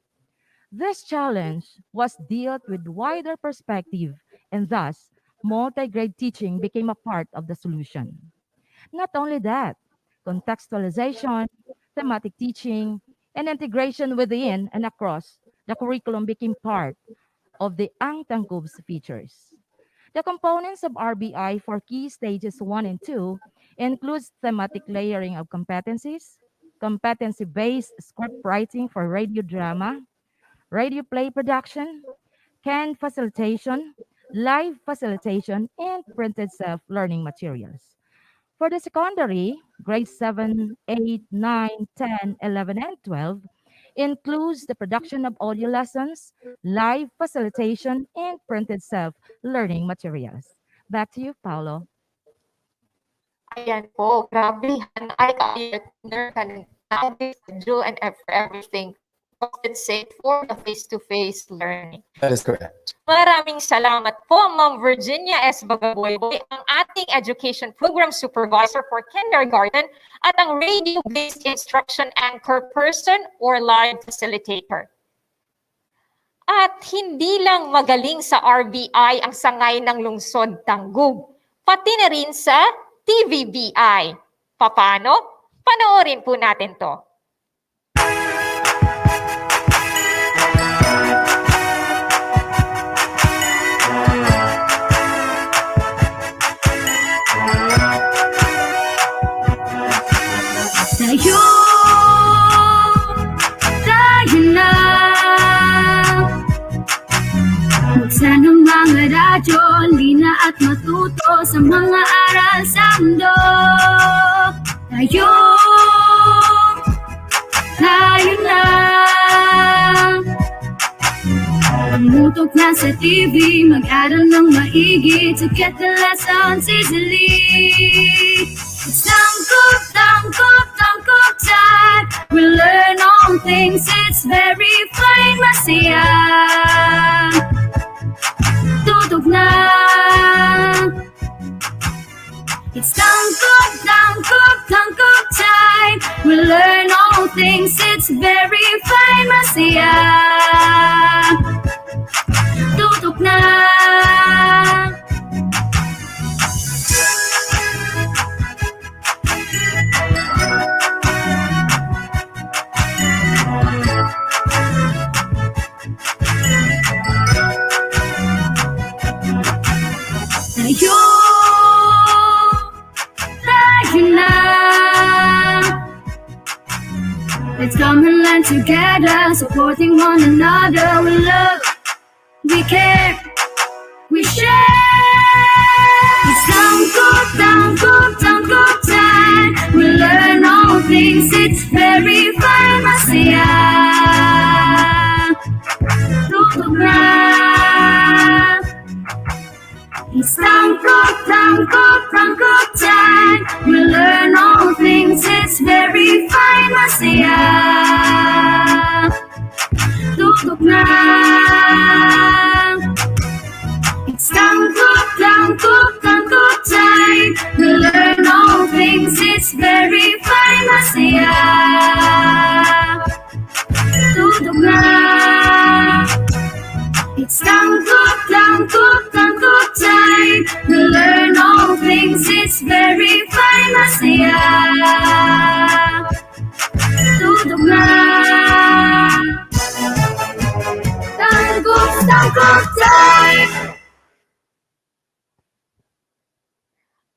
This challenge was dealt with wider perspective, and thus multi-grade teaching became a part of the solution. Not only that, contextualization, thematic teaching, and integration within and across the curriculum became part of the TANGKUB's features. The components of RBI for key stages 1 and 2 includes thematic layering of competencies, competency-based script writing for radio drama, radio play production, canned facilitation, live facilitation, and printed self-learning materials. For the secondary, grades 7, 8, 9, 10, 11, and 12 includes the production of audio lessons, live facilitation, and printed self-learning materials. Back to you, Paolo. Ayan po, grabe. Ay, kaya ka ng schedule and for everything. Compensate for the face-to-face learning. That is correct. Maraming salamat po, Ma'am Virginia S. Bagaboyboy, ang ating Education Program Supervisor for Kindergarten at ang Radio-Based Instruction Anchor Person or Live Facilitator. At hindi lang magaling sa RBI ang sangay ng lungsod Tangub, pati na rin sa TVBI. Paano? Panoorin po natin to. Tayo na buksan ang mga radyo, lina at matuto sa mga aral sa mundo. Tayo na umutok na sa TV, mag-aral ng maigi to get the lessons easily. It's tangkub, tangkub, tangkub time. We learn all things, it's very fine, masaya. Tutok na. It's tangkub, tangkub, tangkub time. We learn all things, it's very fine, masaya. Tutok na. Tayo na. Let's come and learn together, supporting one another. We love, we care, we share. It's tangkub, tangkub, tangkub time. We learn all things, it's very fine, masaya. Tutok na. It's tangkub, tangkub, tangkub time. We learn all things, it's very fine, masaya. Tutok na. It's tangkub, tangkub, tangkub time. We learn all things, it's very fine, masaya. Tutok na. It's tangkub, tangkub, tangkub time. We learn all things, it's very fine, masaya. Tutok na. Tangkub, tangkub time.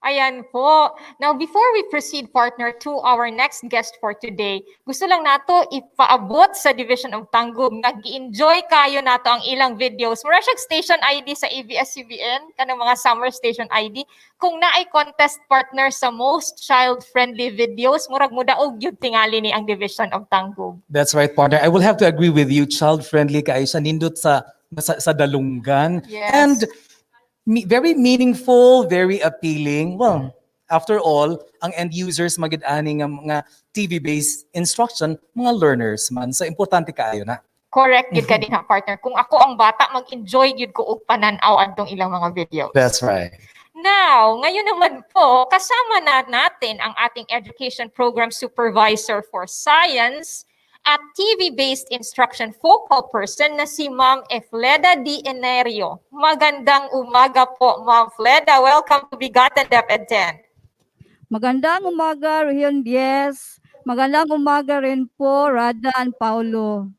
Ayan po. Now, before we proceed, partner, to our next guest for today, gusto lang nato ipaabot sa Division of Tangub. Nag-enjoy kayo nato ang ilang videos. Mura siyang station ID sa ABS-CBN, kanang mga summer station ID. Kung naay contest partner sa most child-friendly videos, murag mudaog yun tingali ni ang Division of Tangub. That's right, partner. I will have to agree with you. Child-friendly kayo siya nindot sa dalunggan. Yes. And very meaningful, very appealing. Well, after all, ang end users magid-ani nga mga TV-based instruction, mga learners man. So importante kaayo na. Correct yun ka din ha, partner. Kung ako ang bata, mag-enjoy yun ko og pananaw adtong ilang mga videos. That's right. Now, ngayon naman po, kasama na natin ang ating Education Program Supervisor for Science at TV-based instruction focal person na si Ma'am EFLEDA D. ENERIO. Magandang umaga po, Ma'am EFLEDA. Welcome to BigaTEN DepEd X. Magandang umaga, Rion Diaz. Magandang umaga rin po, Rada and Paulo.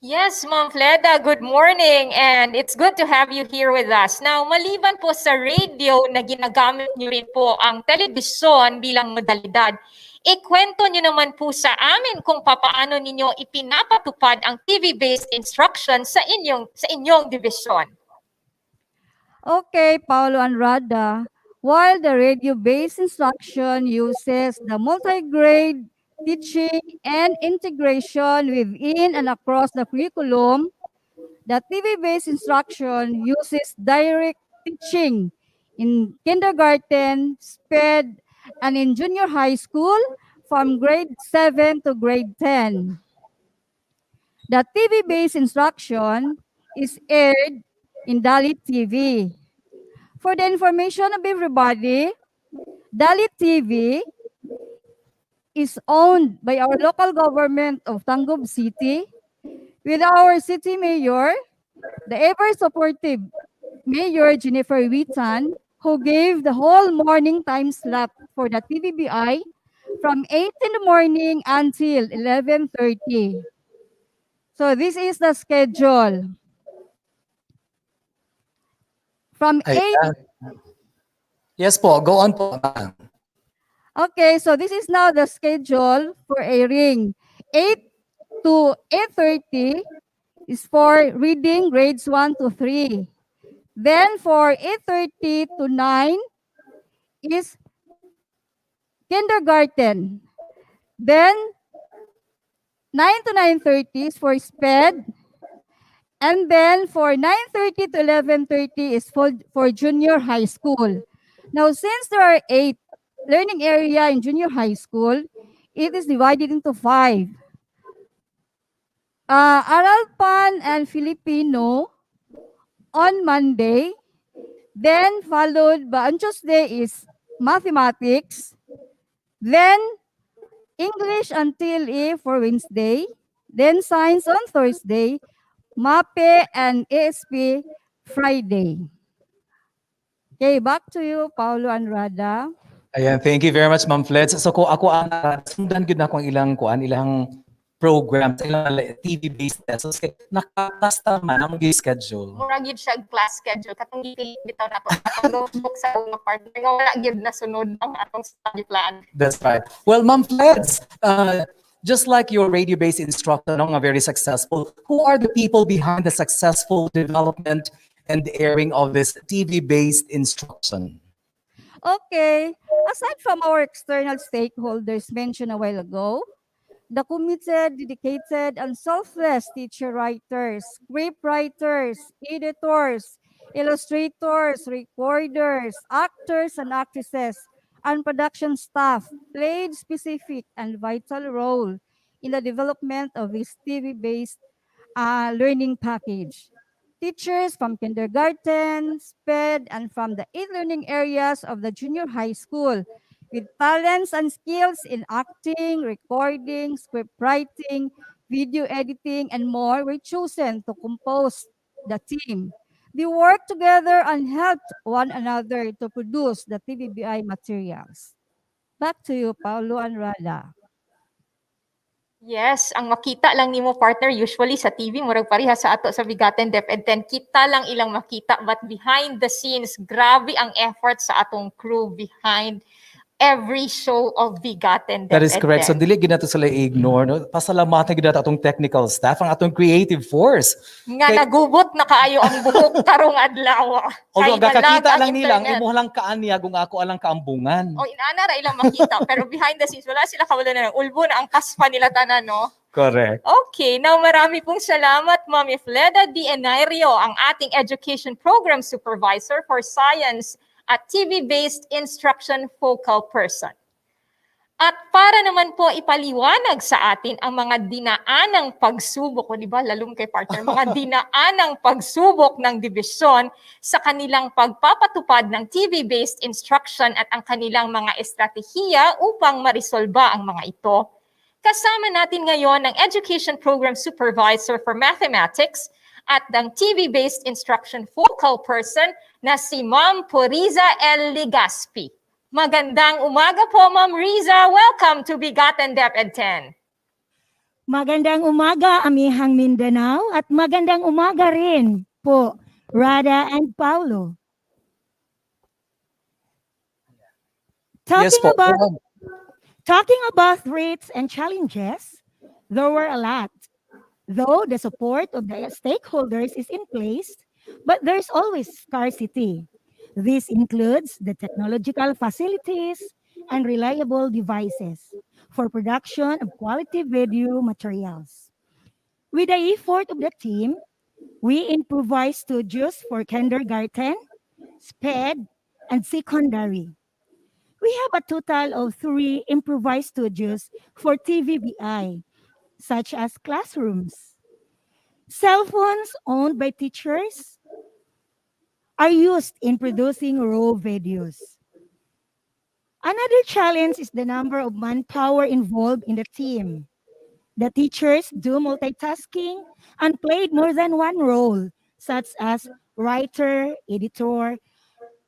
Yes, Ma'am Fleda, good morning and it's good to have you here with us. Now, maliban po sa radio na ginagamit niyo rin po ang telebisyon bilang modalidad, ikwento niyo naman po sa amin kung papaano ninyo ipinapatupad ang TV-based instruction sa inyong division. Okay, Paulo and Rada. While the radio-based instruction uses the multi-grade teaching and integration within and across the curriculum, the TV-based instruction uses direct teaching in kindergarten, SPED, and in junior high school from grade 7 to grade 10. The TV-based instruction is aired in Dalit TV. For the information of everybody, Dalit TV is owned by our local government of Tangub City with our city mayor, the ever-supportive Mayor Jennifer Witan, who gave the whole morning time slot for the TVBI from 8 in the morning until 11:30. So this is the schedule. From 8... Yes po, go on po. Okay, so this is now the schedule for airing. 8 to 8:30 is for reading grades 1 to 3. Then for 8:30 to 9 is kindergarten. Then 9 to 9:30 is for SPED. And then for 9:30 to 11:30 is for junior high school. Now, since there are 8 learning area in junior high school, it is divided into 5. Aralpan and Filipino on Monday, then followed by on Tuesday is mathematics, then English until E for Wednesday, then science on Thursday, MAPE and ASP Friday. Okay, back to you, Paulo and Rada. Ayan, thank you very much, Ma'am Fleds. So ko ako ang sundan gud na akong ilang program sa ilang TV-based lessons kay nakakasta man ang schedule. Mura gyud siya class schedule katong gipilit bitaw nato notebook sa una part nga wala gyud nasunod ang atong study plan. That's right. Well, Ma'am Fleds, just like your radio-based instructor, no, very successful, who are the people behind the successful development and the airing of this TV-based instruction? Okay, aside from our external stakeholders mentioned a while ago, the committed, dedicated, and selfless teacher writers, script writers, editors, illustrators, recorders, actors and actresses, and production staff played specific and vital role in the development of this TV-based learning package. Teachers from kindergarten, SPED, and from the 8 learning areas of the junior high school with talents and skills in acting, recording, script writing, video editing, and more were chosen to compose the team. They worked together and helped one another to produce the TVBI materials. Back to you, Paulo and Rada. Yes, ang makita lang nimo partner usually sa TV murag pareha sa ato sa BigaTEN DepEd X, kita lang ilang makita but behind the scenes grabe ang effort sa atong crew behind every show of BigaTEN DepEd X. That is correct. So dili gid nato sila i-ignore, no? Pasalamatan gid nato atong technical staff, ang atong creative force. Nga nagubot na kaayo ang buhok karong adlaw. Although kakakita lang nila, ang imo lang kaaniya kung ako alang kaambungan. O inana ra ilang makita pero behind the scenes wala sila kawala na ng ulbo na ang kaspa nila tanan, no? Correct. Okay, now marami pong salamat, Ma'am EFLEDA D. ENERIO, ang ating Education Program Supervisor for Science at TV-based instruction focal person. At para naman po ipaliwanag sa atin ang mga dinaanang pagsubok, o di ba, lalong kay partner, mga dinaanang pagsubok ng dibisyon sa kanilang pagpapatupad ng TV-based instruction at ang kanilang mga estratehiya upang marisolba ang mga ito. Kasama natin ngayon ang Education Program Supervisor for Mathematics at ng TV-based instruction focal person na si Ma'am PURIZA LEGAZPI. Magandang umaga po, Ma'am Riza. Welcome to BigaTEN DepEd X. Magandang umaga, amihang Mindanao, at magandang umaga rin po, Rada and Paulo. Yes po. Talking about threats and challenges, there were a lot. Though the support of the stakeholders is in place, but there's always scarcity. This includes the technological facilities and reliable devices for production of quality video materials. With the effort of the team, we improvise studios for kindergarten, SPED, and secondary. We have a total of 3 improvised studios for TVBI, such as classrooms. Cell phones owned by teachers are used in producing raw videos. Another challenge is the number of manpower involved in the team. The teachers do multitasking and played more than one role, such as writer, editor,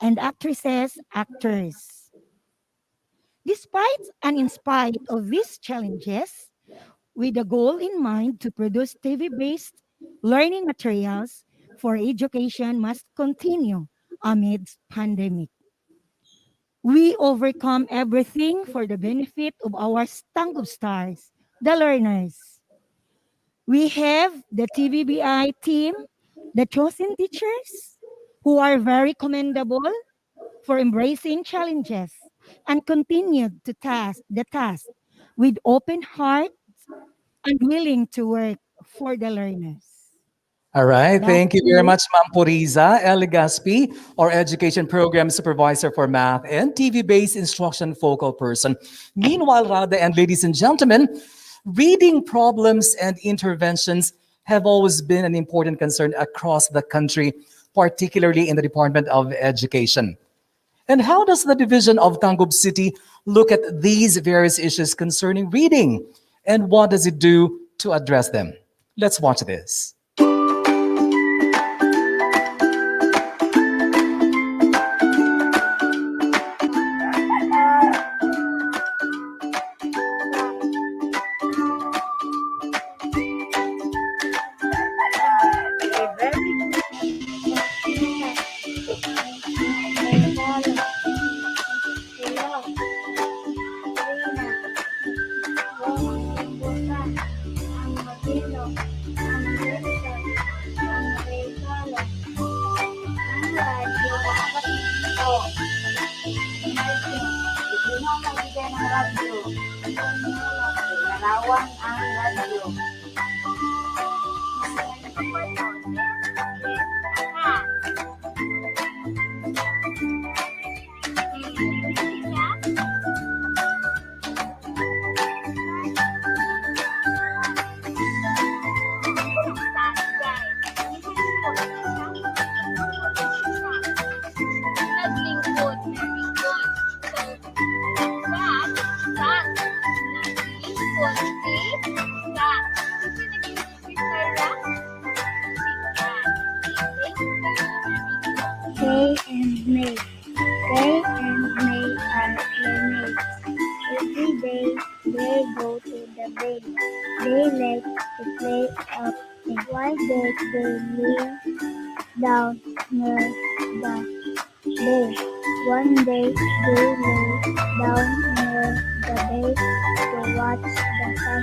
and actresses, actors. Despite and in spite of these challenges, with a goal in mind to produce TV-based learning materials for education must continue amidst pandemic. We overcome everything for the benefit of our Tangkub stars, the learners. We have the TVBI team, the chosen teachers, who are very commendable for embracing challenges and continued to task the task with open heart and willing to work for the learners. All right, Back thank you to very you. much, Ma'am Puriza, LEGAZPI, our Education Program Supervisor for Math and TV-based instruction focal person. Meanwhile, Rada and ladies and gentlemen, reading problems and interventions have always been an important concern across the country, particularly in the Department of Education. And how does the division of Tangub City look at these various issues concerning reading? And what does it do to address them? Let's watch this. Kay and May. Kay and May are playmates. Every day they go to the bay. They like to play out there. One day they lay down near the bay. One day they lay down near the bay to watch the sunset.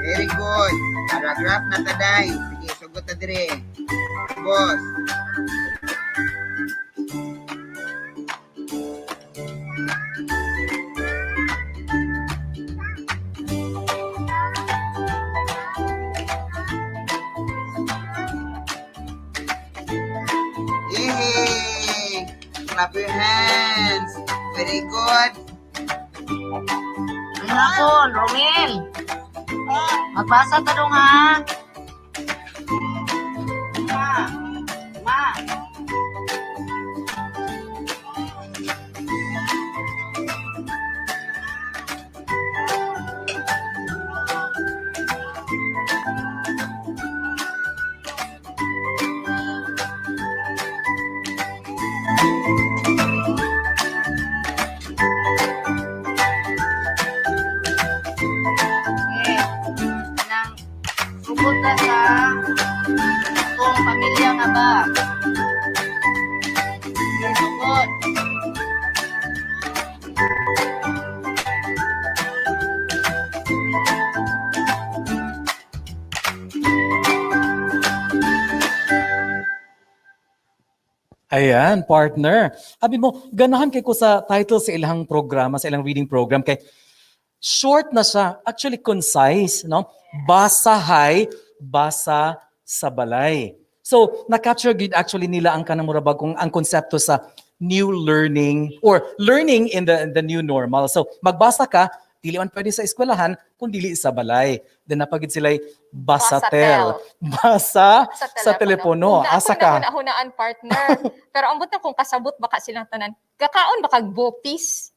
Very good. Paragraph na taday. Sige, sugot na dire. Boss. Yay! Clap your hands. Very good. Hapon, Romel. Magbasa ka dong ha. Ma. Sugot. Ayan, partner. Sabi mo, ganahan kay ko sa title sa ilang programa, sa ilang reading program, kay short na siya, actually concise, no? Basahay, basa sa balay. So, na-capture gid actually nila ang kanang murabag kung ang konsepto sa new learning or learning in the new normal. So, magbasa ka, dili man pwede sa eskwelahan, kung dili sa balay. Then napagid sila'y basatel. Basa sa telepono. Asa ka? Hunaan partner. Pero ambot na kung kasabot baka silang tanan. Kakaon baka bopis?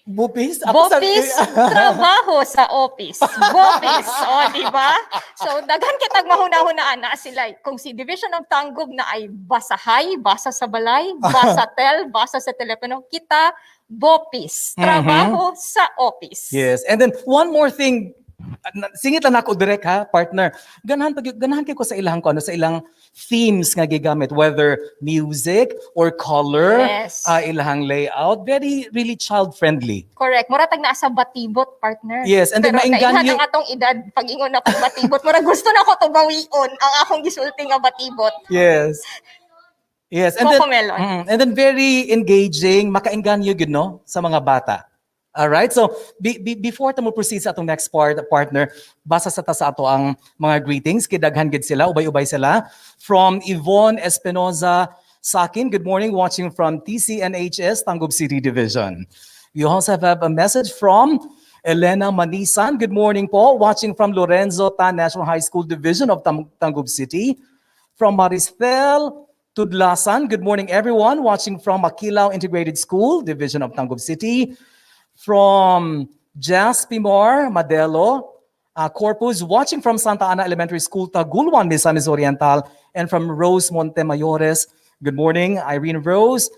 Bupis? Bopis, trabaho sa office. Bopis, o diba? So, daghan kitag mahuna-hunaan na sila. Kung si Division of Tangkub na ay basahay, basa sa balay, basatel, basa sa telepono, kita, bopis, trabaho sa office. Yes. And then, one more thing, singit lang ako direct ha, partner. Ganahan kayo ko sa ilang sa ilang themes nga gigamit, whether music or color, Yes. ilang layout, very really child-friendly. Correct. Muratag na sa batibot, partner. Yes, and then pero mainggan naihan ang atong edad, pag-ingon ako batibot, murag gusto na ko to bawion ang akong gisulti nga batibot. Yes. Yes, and then very engaging, makaengganyo gid no sa mga bata. All right. So before mo proceed sa atong next partner, basa sa ta sa ato ang mga greetings, kidaghan gid sila, ubay-ubay sila. From Yvonne Espinoza Sakin, good morning, watching from TCNHS Tangub City Division. We also have a message from Elena Manisan, good morning po, watching from Lorenzo Tan National High School Division of Tangub City. From Maristel Tudlasan, good morning everyone, watching from Makilaw Integrated School Division of Tangub City. From Jas Pimor Madelo Corpus, watching from Santa Ana Elementary School, Tagulwan, Misamis Oriental, and from Rose Montemayores. Good morning, Irene Rose,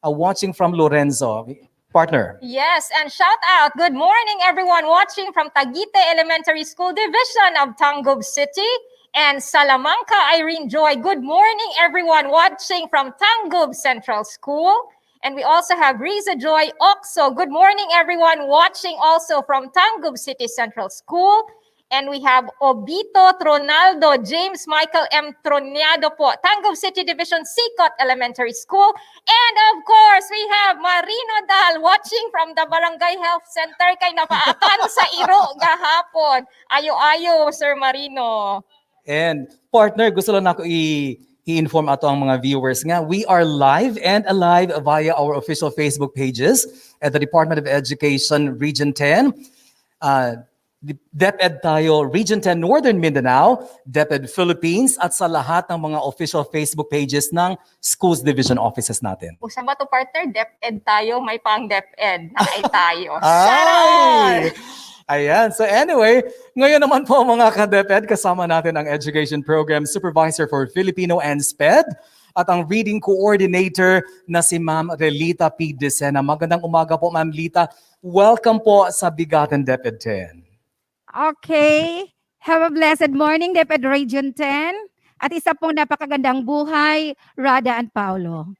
watching from Lorenzo. Partner. Yes, and shout out, good morning everyone watching from Taguite Elementary School Division of Tangub City. And Salamanca Irene Joy, good morning everyone watching from Tangub Central School. And we also have Riza Joy Oxo. Good morning, everyone watching also from Tangub City Central School. And we have Obito Tronaldo, James Michael M. Troniado po, Tangub City Division Sikot Elementary School. And of course, we have Marino Dal watching from the Barangay Health Center kay napaakan sa Iro gahapon. Ayo-ayo, Sir Marino. And partner, gusto lang ako i-inform ato ang mga viewers nga, we are live and alive via our official Facebook pages at the Department of Education Region 10, DepEd tayo Region 10 Northern Mindanao, DepEd Philippines, at sa lahat ng mga official Facebook pages ng Schools Division Offices natin. Usa ba to partner? DepEd tayo, may pang DepEd. Nakay tayo. Ay! Ayan. So anyway, ngayon naman po mga ka-DepEd, kasama natin ang Education Program Supervisor for Filipino and SPED at ang Reading Coordinator na si Ma'am Relita P. Decina. Magandang umaga po, Ma'am Lita. Welcome po sa BigaTEN DepEd 10. Okay. Have a blessed morning, DepEd Region 10. At isa pong napakagandang buhay, Rada and Paulo.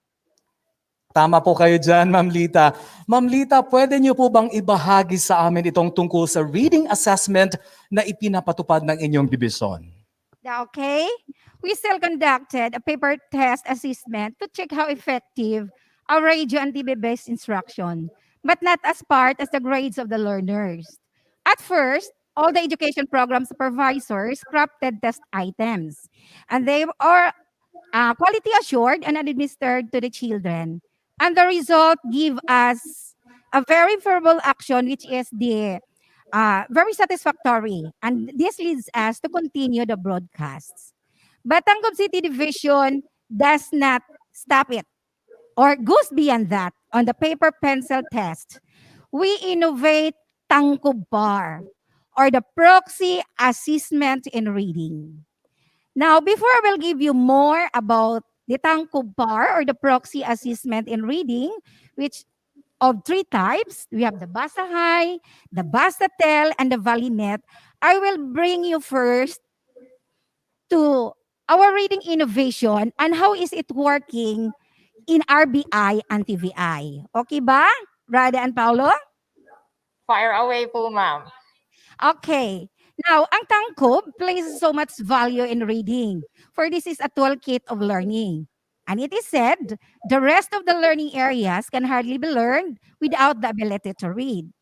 Tama po kayo dyan, Ma'am Lita. Ma'am Lita, pwede niyo po bang ibahagi sa amin itong tungkol sa reading assessment na ipinapatupad ng inyong division? Okay. We still conducted a paper test assessment to check how effective our radio and TV-based instruction, but not as part as the grades of the learners. At first, all the education program supervisors crafted test items, and they are quality assured and administered to the children. And the result give us a very favorable action, which is the very satisfactory. And this leads us to continue the broadcasts. But Tangub City Division does not stop it or goes beyond that on the paper pencil test. We innovate TANGKUB bar or the proxy assessment in reading. Now, before I will give you more about the TANGKUB bar or the proxy assessment in reading, which of three types, we have the Basahay, the Basatel, and the Valinet. I will bring you first to our reading innovation and how is it working in RBI and TVI. Okay ba, Rada and Paolo? Fire away po, ma'am. Okay. Now, ang TANGKUB places so much value in reading, for this is a toolkit of learning. And it is said, the rest of the learning areas can hardly be learned without the ability to read.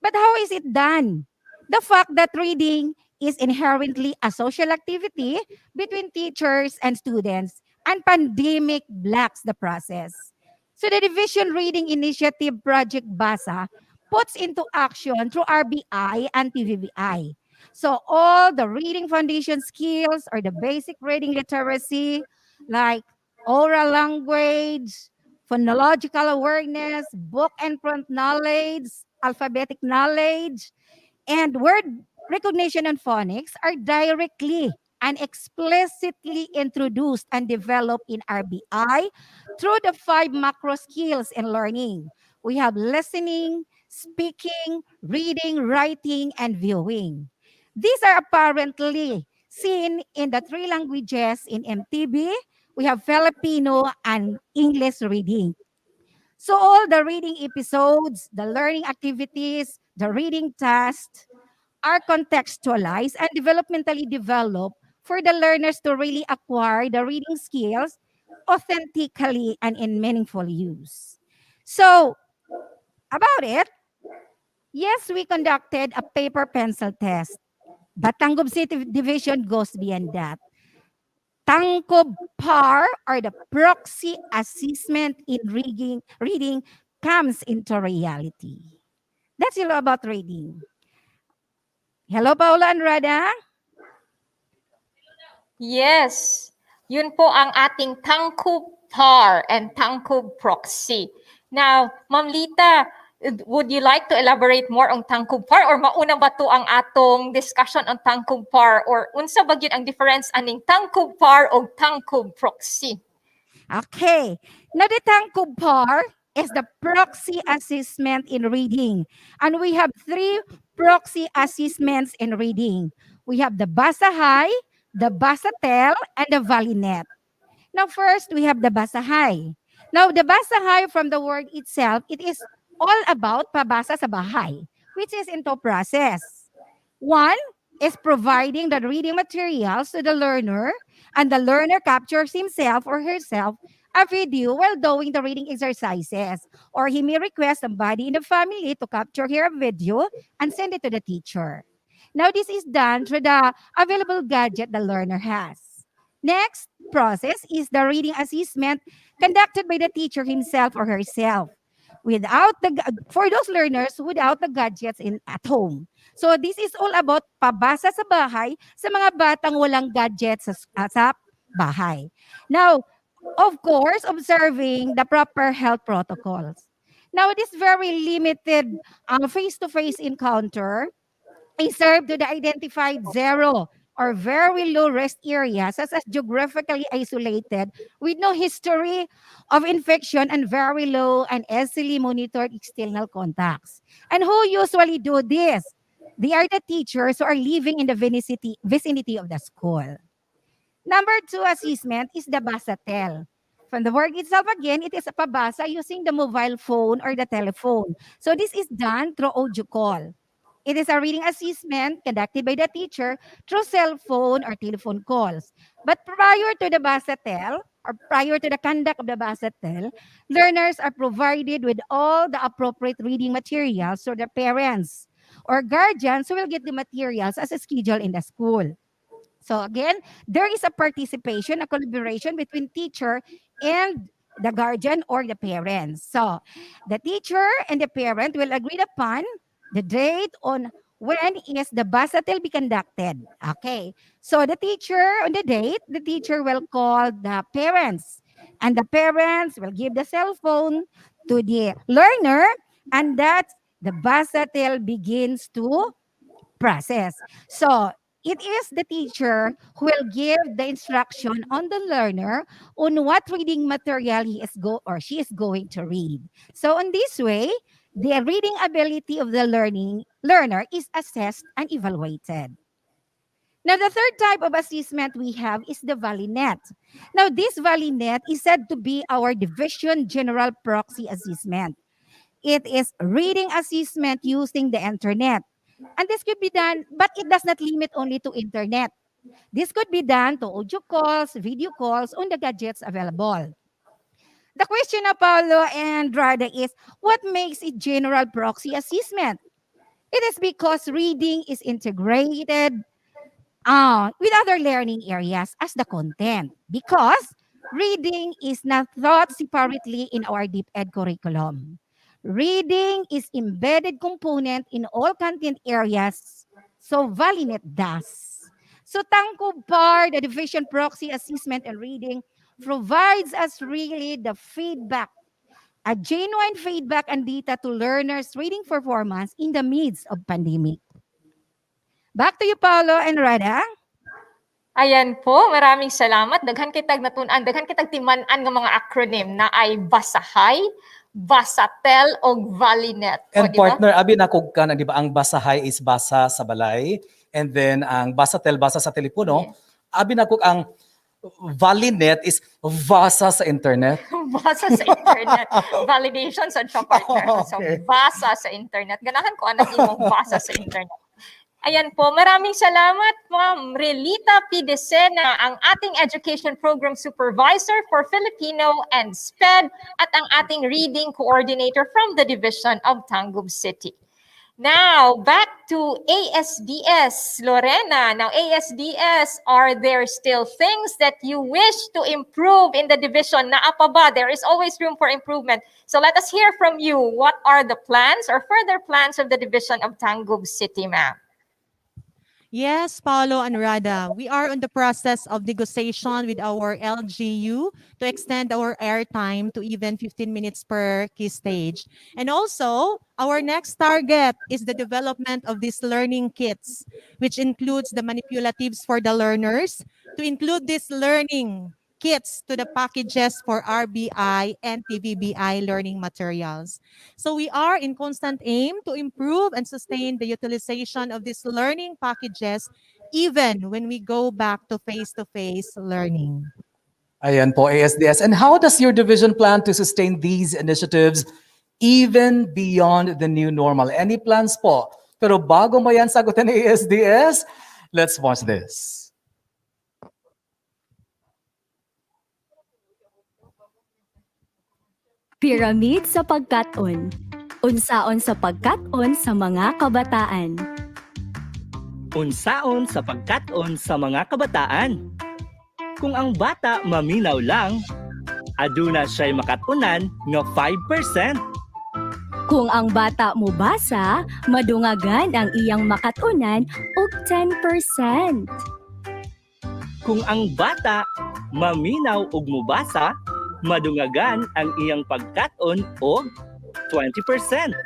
But how is it done? The fact that reading is inherently a social activity between teachers and students, and pandemic blocks the process. So the Division Reading Initiative Project BASA puts into action through RBI and TVBI. So all the reading foundation skills or the basic reading literacy like oral language, phonological awareness, book and print knowledge, alphabetic knowledge, and word recognition and phonics are directly and explicitly introduced and developed in RBI through the 5 macro skills in learning. We have listening, speaking, reading, writing, and viewing. These are apparently seen in the 3 languages in MTB. We have Filipino and English reading. So all the reading episodes, the learning activities, the reading tasks are contextualized and developmentally developed for the learners to really acquire the reading skills authentically and in meaningful use. So about it, yes, we conducted a paper pencil test, but Tangub City Division goes beyond that. TANGKUB PAR or the proxy assessment in reading comes into reality. That's all about reading. Hello, Paula and Rada. Yes, yun po ang ating TANGKUB PAR and TANGKUB proxy. Now, Ma'am Lita, would you like to elaborate more on TANGKUB PAR or mauna ba to ang atong discussion on TANGKUB PAR or unsa ba gyud ang difference aning TANGKUB PAR o TANGKUB proxy? Okay. Now, the TANGKUB PAR is the proxy assessment in reading. And we have 3 proxy assessments in reading. We have the Basahay, the Basatel, and the Valinet. Now, first, we have the Basahay. Now, the Basahay from the word itself, it is all about pabasa sa bahay, which is into process. 1 is providing the reading materials to the learner, and the learner captures himself or herself a video while doing the reading exercises, or he may request somebody in the family to capture here a video and send it to the teacher. Now, this is done through the available gadget the learner has. Next process is the reading assessment conducted by the teacher himself or herself, for those learners without the gadgets at home. So this is all about pabasa sa bahay sa mga batang walang gadgets sa bahay. Now, of course, observing the proper health protocols. Now, this very limited face-to-face encounter is served to the identified 0 or very low risk areas such as geographically isolated with no history of infection and very low and easily monitored external contacts. And who usually do this? They are the teachers who are living in the vicinity of the school. Number 2 assessment is the Basatel. From the word itself again, it is a pabasa using the mobile phone or the telephone. So this is done through audio call. It is a reading assessment conducted by the teacher through cell phone or telephone calls. But prior to the Basatel, or prior to the conduct of the Basatel, learners are provided with all the appropriate reading materials so their parents or guardians who will get the materials as a schedule in the school. So again, there is a participation, a collaboration between teacher and the guardian or the parents. So the teacher and the parent will agree upon the date on when is the Basatel be conducted. Okay. So the teacher, on the date, the teacher will call the parents. And the parents will give the cell phone to the learner. And that's the Basatel begins to process. So it is the teacher who will give the instruction on the learner on what reading material she is going to read. So in this way, the reading ability of the learner is assessed and evaluated. Now, the third type of assessment we have is the VALINET. Now, this VALINET is said to be our Division General Proxy Assessment. It is reading assessment using the internet. And this could be done, but it does not limit only to internet. This could be done to audio calls, video calls on the gadgets available. The question of Paulo and Rada is, what makes it general proxy assessment? It is because reading is integrated with other learning areas as the content, because reading is not taught separately in our DepEd curriculum. Reading is embedded component in all content areas, so VALINET does. So TANGKUB PAR, the Division Proxy Assessment and Reading, provides us really the feedback, a genuine feedback and data to learners' reading performance in the midst of pandemic. Back to you, Paulo and Rada. Ayan po, maraming salamat. Daghan kitag natunan, daghan kitag timan-an ng mga acronym na ay basahay, basatel o VALINET. And O, di ba? partner, abi na kog ka na, di ba, ang basahay is basa sa balay, and then ang basatel, basa sa telepono. Abi na kog ang VALINET is basa sa internet. Basa sa internet. Validation sa partner. So, basa sa internet. Ganahan ko anak imong basa sa internet. Ayan po, maraming salamat, Ma'am RELITA P. DECINA, ang ating Education Program Supervisor for Filipino and SPED at ang ating Reading Coordinator from the Division of Tangub City. Now, back to ASDS, Lorena. Now, ASDS, are there still things that you wish to improve in the division? Naa pa ba? There is always room for improvement. So let us hear from you. What are the plans or further plans of the Division of Tangub City, ma'am? Yes, Paolo and Rada, we are in the process of negotiation with our LGU to extend our airtime to even 15 minutes per key stage. And also, our next target is the development of these learning kits, which includes the manipulatives for the learners, to include these learning kits to the packages for RBI and TVBI learning materials. So we are in constant aim to improve and sustain the utilization of these learning packages even when we go back to face-to-face learning. Ayan po, ASDS. And how does your division plan to sustain these initiatives even beyond the new normal? Any plans po? Pero bago mo yan sagutin ng ASDS, let's watch this. Pyramid sa pagkat-on. Unsaon sa pagkat-on sa mga kabataan. Unsaon sa pagkat-on sa mga kabataan. Kung ang bata maminaw lang, aduna siya'y makatunan nga 5%. Kung ang bata mo basa, madungagan ang iyang makatunan og 10%. Kung ang bata maminaw ug mubasa, madungagan ang iyang pagkat-on og 20%.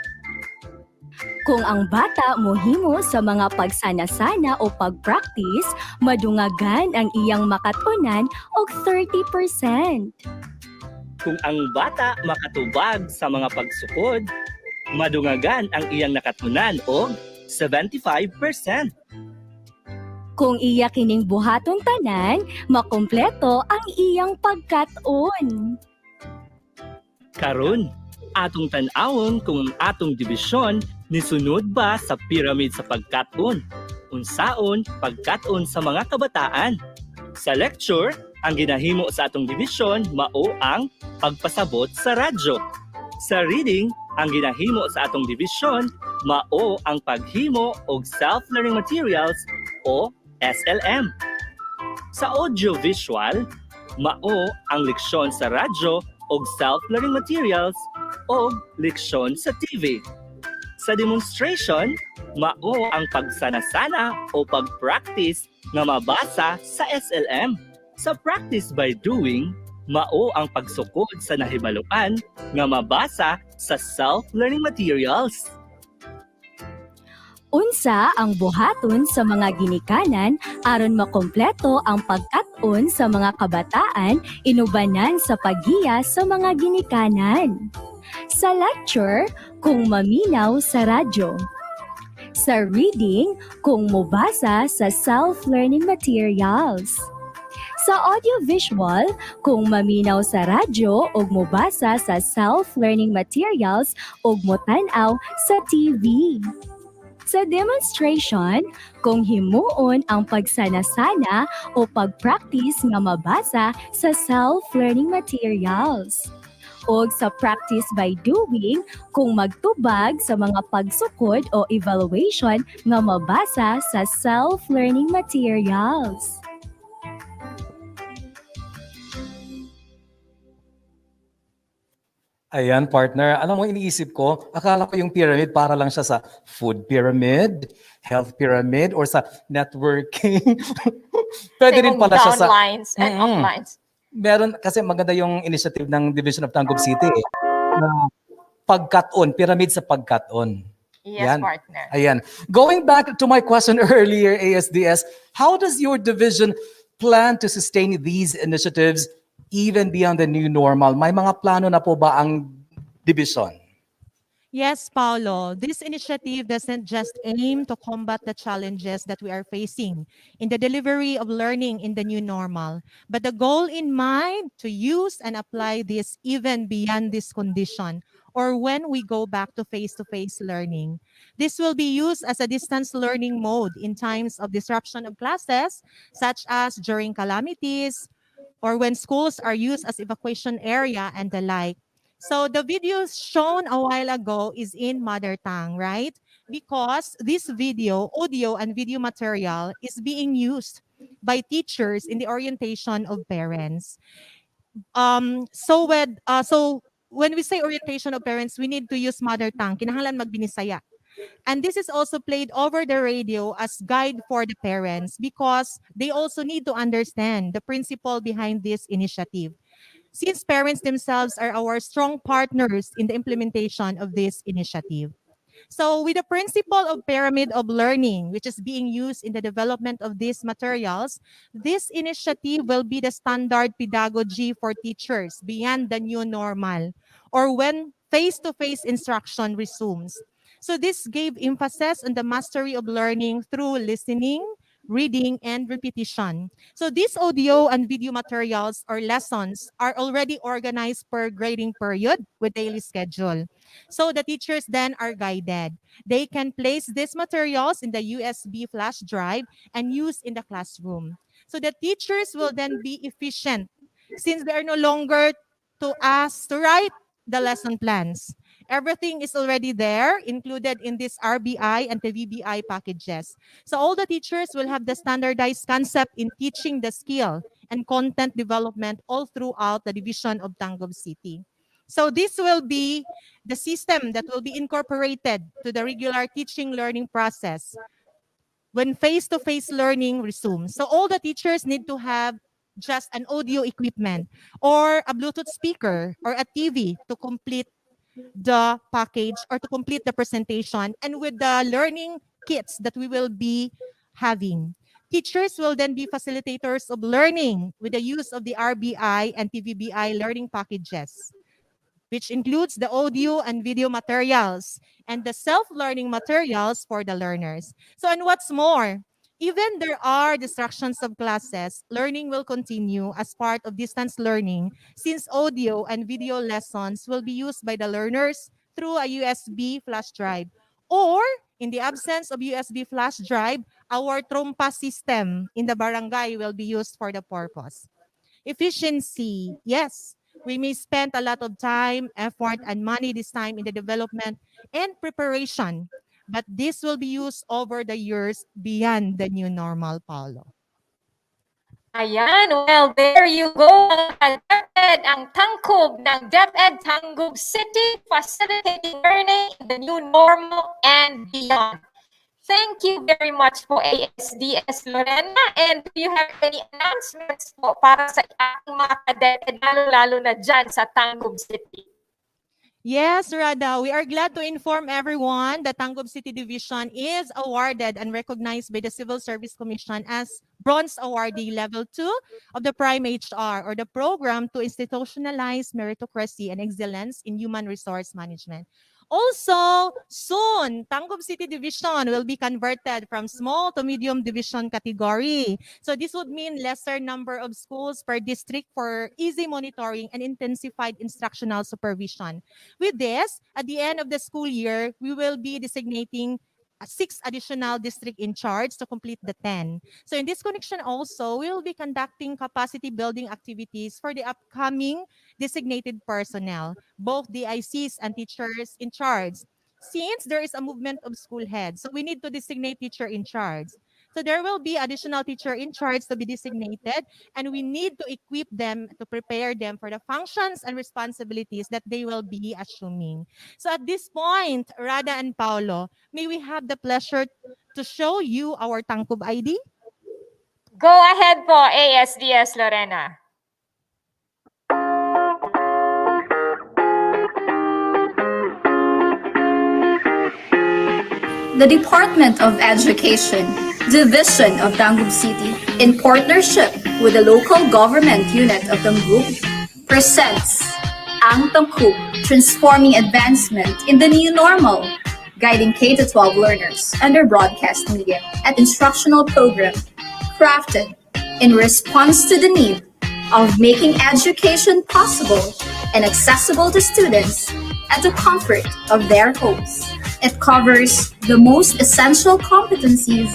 Kung ang bata mohimo sa mga pagsana-sana o pag-practice, madungagan ang iyang makatunan og 30%. Kung ang bata makatubag sa mga pagsukod, madungagan ang iyang nakatunan og 75%. Kung iya kining buhaton tanan, makumpleto ang iyang pagkat-on. Karon, atong tan-awon kung ang atong dibisyon nisunod ba sa pyramid sa pagkat-on. Unsaon pagkat-on sa mga kabataan. Sa lecture, ang ginahimo sa atong dibisyon mao ang pagpasabot sa radyo. Sa reading, ang ginahimo sa atong dibisyon mao ang paghimo og self-learning materials o SLM. Sa audio-visual, mao ang leksyon sa radyo o self-learning materials o leksyon sa TV. Sa demonstration, mao ang pagsana-sana o pag-practice nga mabasa sa SLM. Sa practice by doing, mao ang pagsukod sa nahibaluan nga mabasa sa self-learning materials. Unsa ang buhaton sa mga ginikanan aron makompleto ang pagkat-on sa mga kabataan inubanan sa paggiya sa mga ginikanan. Sa lecture, kung maminaw sa radyo. Sa reading, kung mobasa sa self-learning materials. Sa audiovisual, kung maminaw sa radyo o mobasa sa self-learning materials o motanaw sa TV. Sa demonstration, kung himuon ang pagsanasana o pagpractice nga mabasa sa self-learning materials. O sa practice by doing, kung magtubag sa mga pagsukod o evaluation nga mabasa sa self-learning materials. Ayan, partner. Alam mo, iniisip ko, akala ko yung pyramid para lang siya sa food pyramid, health pyramid, or sa networking. Pwede rin pala siya sa... downlines and uplines. Meron, kasi maganda yung initiative ng Division of Tangkub City, na pagkat-on, pyramid sa pagkat-on. Yes, partner. Ayan. Going back to my question earlier, ASDS, how does your division plan to sustain these initiatives even beyond the new normal? May mga plano na po ba ang division? Yes, Paulo. This initiative doesn't just aim to combat the challenges that we are facing in the delivery of learning in the new normal, but the goal in mind to use and apply this even beyond this condition or when we go back to face-to-face learning. This will be used as a distance learning mode in times of disruption of classes, such as during calamities, or when schools are used as evacuation area and the like. So the video shown a while ago is in mother tongue, right? Because this video, audio and video material is being used by teachers in the orientation of parents. So when we say orientation of parents, we need to use mother tongue. Kinahanglan magbinisaya. And this is also played over the radio as guide for the parents because they also need to understand the principle behind this initiative. Since parents themselves are our strong partners in the implementation of this initiative. So with the principle of pyramid of learning, which is being used in the development of these materials, this initiative will be the standard pedagogy for teachers beyond the new normal or when face-to-face instruction resumes. So this gave emphasis on the mastery of learning through listening, reading, and repetition. So these audio and video materials or lessons are already organized per grading period with daily schedule. So the teachers then are guided. They can place these materials in the USB flash drive and use in the classroom. So the teachers will then be efficient since they are no longer to ask to write the lesson plans. Everything is already there, included in this RBI and the VBI packages. So all the teachers will have the standardized concept in teaching the skill and content development all throughout the division of Tangub City. So this will be the system that will be incorporated to the regular teaching learning process when face-to-face learning resumes. So all the teachers need to have just an audio equipment or a Bluetooth speaker or a TV to complete the package or to complete the presentation and with the learning kits that we will be having. Teachers will then be facilitators of learning with the use of the RBI and TVBI learning packages, which includes the audio and video materials and the self-learning materials for the learners. So, and what's more, even there are distractions of classes, learning will continue as part of distance learning since audio and video lessons will be used by the learners through a USB flash drive. Or, in the absence of USB flash drive, our trompa system in the barangay will be used for the purpose. Efficiency, yes. We may spend a lot of time, effort, and money this time in the development and preparation, but this will be used over the years beyond the new normal, Paulo. Ayan, well, there you go, mga DepEd, ang tangkub ng DepEd Tangub City, facilitating learning in the new normal and beyond. Thank you very much po, ASDS Lorena. And do you have any announcements po para sa ating mga DepEd, lalo-lalo na dyan sa Tangub City? Yes, Rada, we are glad to inform everyone that Tangub City Division is awarded and recognized by the Civil Service Commission as Bronze Awardee Level 2 of the Prime HR, or the program to institutionalize meritocracy and excellence in human resource management. Also, soon, Tangub City Division will be converted from small to medium division category. So this would mean lesser number of schools per district for easy monitoring and intensified instructional supervision. With this, at the end of the school year, we will be designating 6 additional district in charge to complete the 10. So in this connection also, we will be conducting capacity building activities for the upcoming designated personnel, both the ICs and teachers in charge. Since there is a movement of school heads, so we need to designate teacher in charge. So there will be additional teacher in charge to be designated, and we need to equip them to prepare them for the functions and responsibilities that they will be assuming. So at this point, Rada and Paolo, may we have the pleasure to show you our Tangkub ID? Go ahead po, ASDS Lorena. The Department of Education, Division of Tangub City, in partnership with the local government unit of Tangub, presents ang TANGKUB, Transforming Advancement in the New Normal, guiding K-12 learners under broadcast media and instructional program crafted in response to the need of making education possible and accessible to students at the comfort of their homes. It covers the most essential competencies,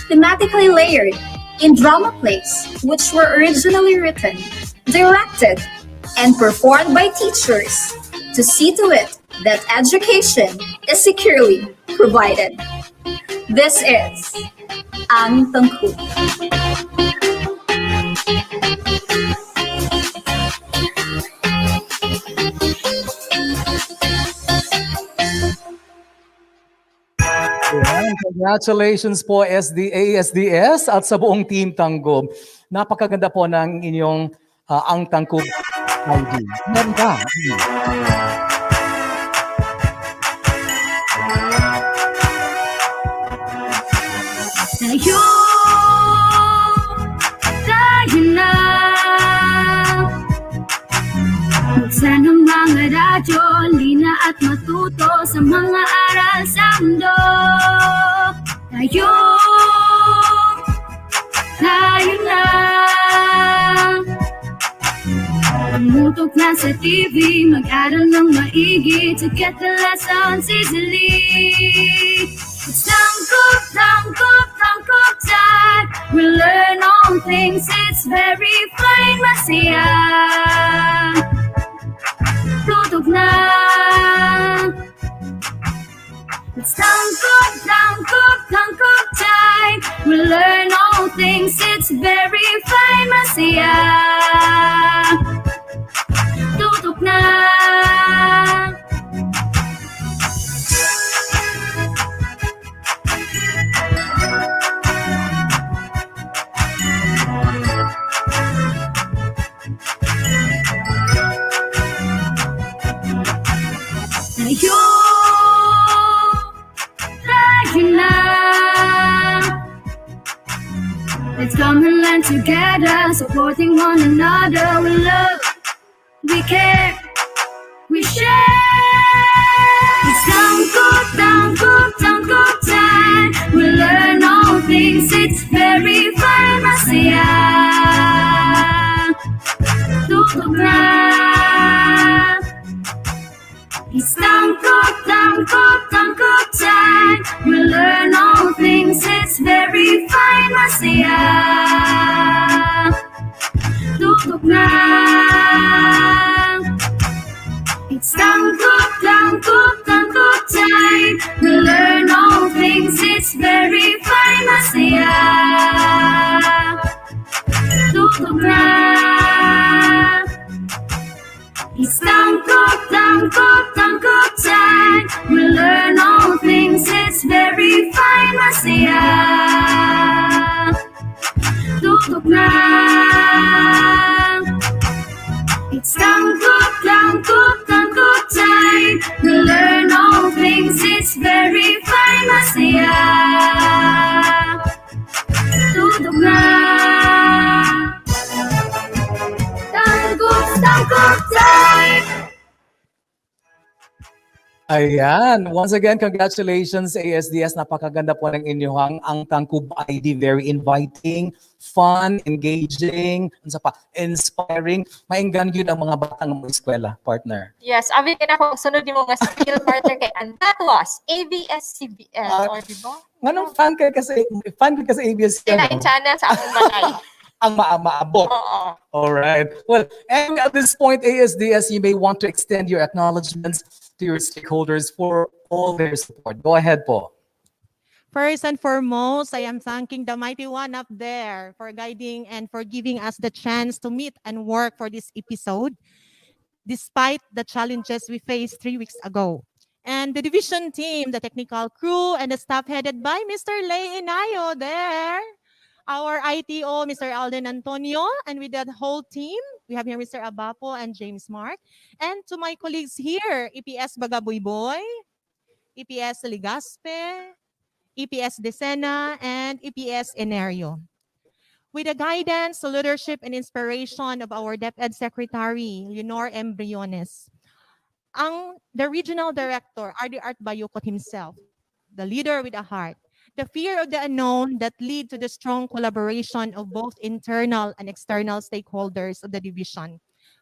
thematically layered in drama plays, which were originally written, directed, and performed by teachers to see to it that education is securely provided. This is ang TANGKUB. Ayan, congratulations po ASDS at sa buong Team Tangkub. Napakaganda po ng inyong ang TANGKUB ID. Meron ka? Tayo na buksan ang mga radyo, lina at matuto sa mga aral sa mundo. Tayo na tumutok na sa TV, mag-aral ng maigi to get the lessons easily. It's Tangkub, Tangkub, Tangkub time. We learn all things, it's very fine, masaya. Tutok na. It's Tangkub, Tangkub, Tangkub time. We learn all things, it's very fine, masaya. Tutok na. Let's come and learn together, supporting one another. We love, we care, we share. It's Tangkub, Tangkub, Tangkub time. We learn all things, it's very fun, masaya. Tutok na. It's Tangkub, Tangkub, Tangkub time. We learn all things, it's very fine, masaya. Tutok na. It's Tangkub, Tangkub, Tangkub time. We learn all things, it's very fine, masaya. Tutok na. It's Tangkub, Tangkub, Tangkub time. We learn all things, it's very fine, masaya. Tutok na. It's Tangkub, Tangkub, Tangkub time. We learn all things, it's very fine, masaya. Tutok na. Tangkub, Tangkub time. Ayan. Once again, congratulations ASDS. Napakaganda po ng inyong ang Tangkub ID. Very inviting, fun, engaging, inspiring. Mainggan yun ang mga batang mga eskwela, partner. Yes, abitin ako, sunod yung mga skill partner kay and that was ABS-CBN. Or diba? Anong fan ka kasi ABS? Sila yung channel sa akong balay. Ang maabot. All right. Well, and at this point, ASDS, you may want to extend your acknowledgements to your stakeholders for all their support. Go ahead po. First and foremost, I am thanking the mighty one up there for guiding and for giving us the chance to meet and work for this episode, despite the challenges we faced 3 weeks ago. And the division team, the technical crew, and the staff headed by Mr. Lay Inayo there. Our ITO, Mr. Alden Antonio, and with that whole team, we have here Mr. Abapo and James Mark. And to my colleagues here, EPS BAGABOYBOY, EPS LEGAZPI, EPS DECINA, and EPS ENERIO. With the guidance, leadership, and inspiration of our DepEd Secretary, Leonor M. Briones, the regional director, RD Art Bayocot himself, the leader with a heart, the fear of the unknown that lead to the strong collaboration of both internal and external stakeholders of the division.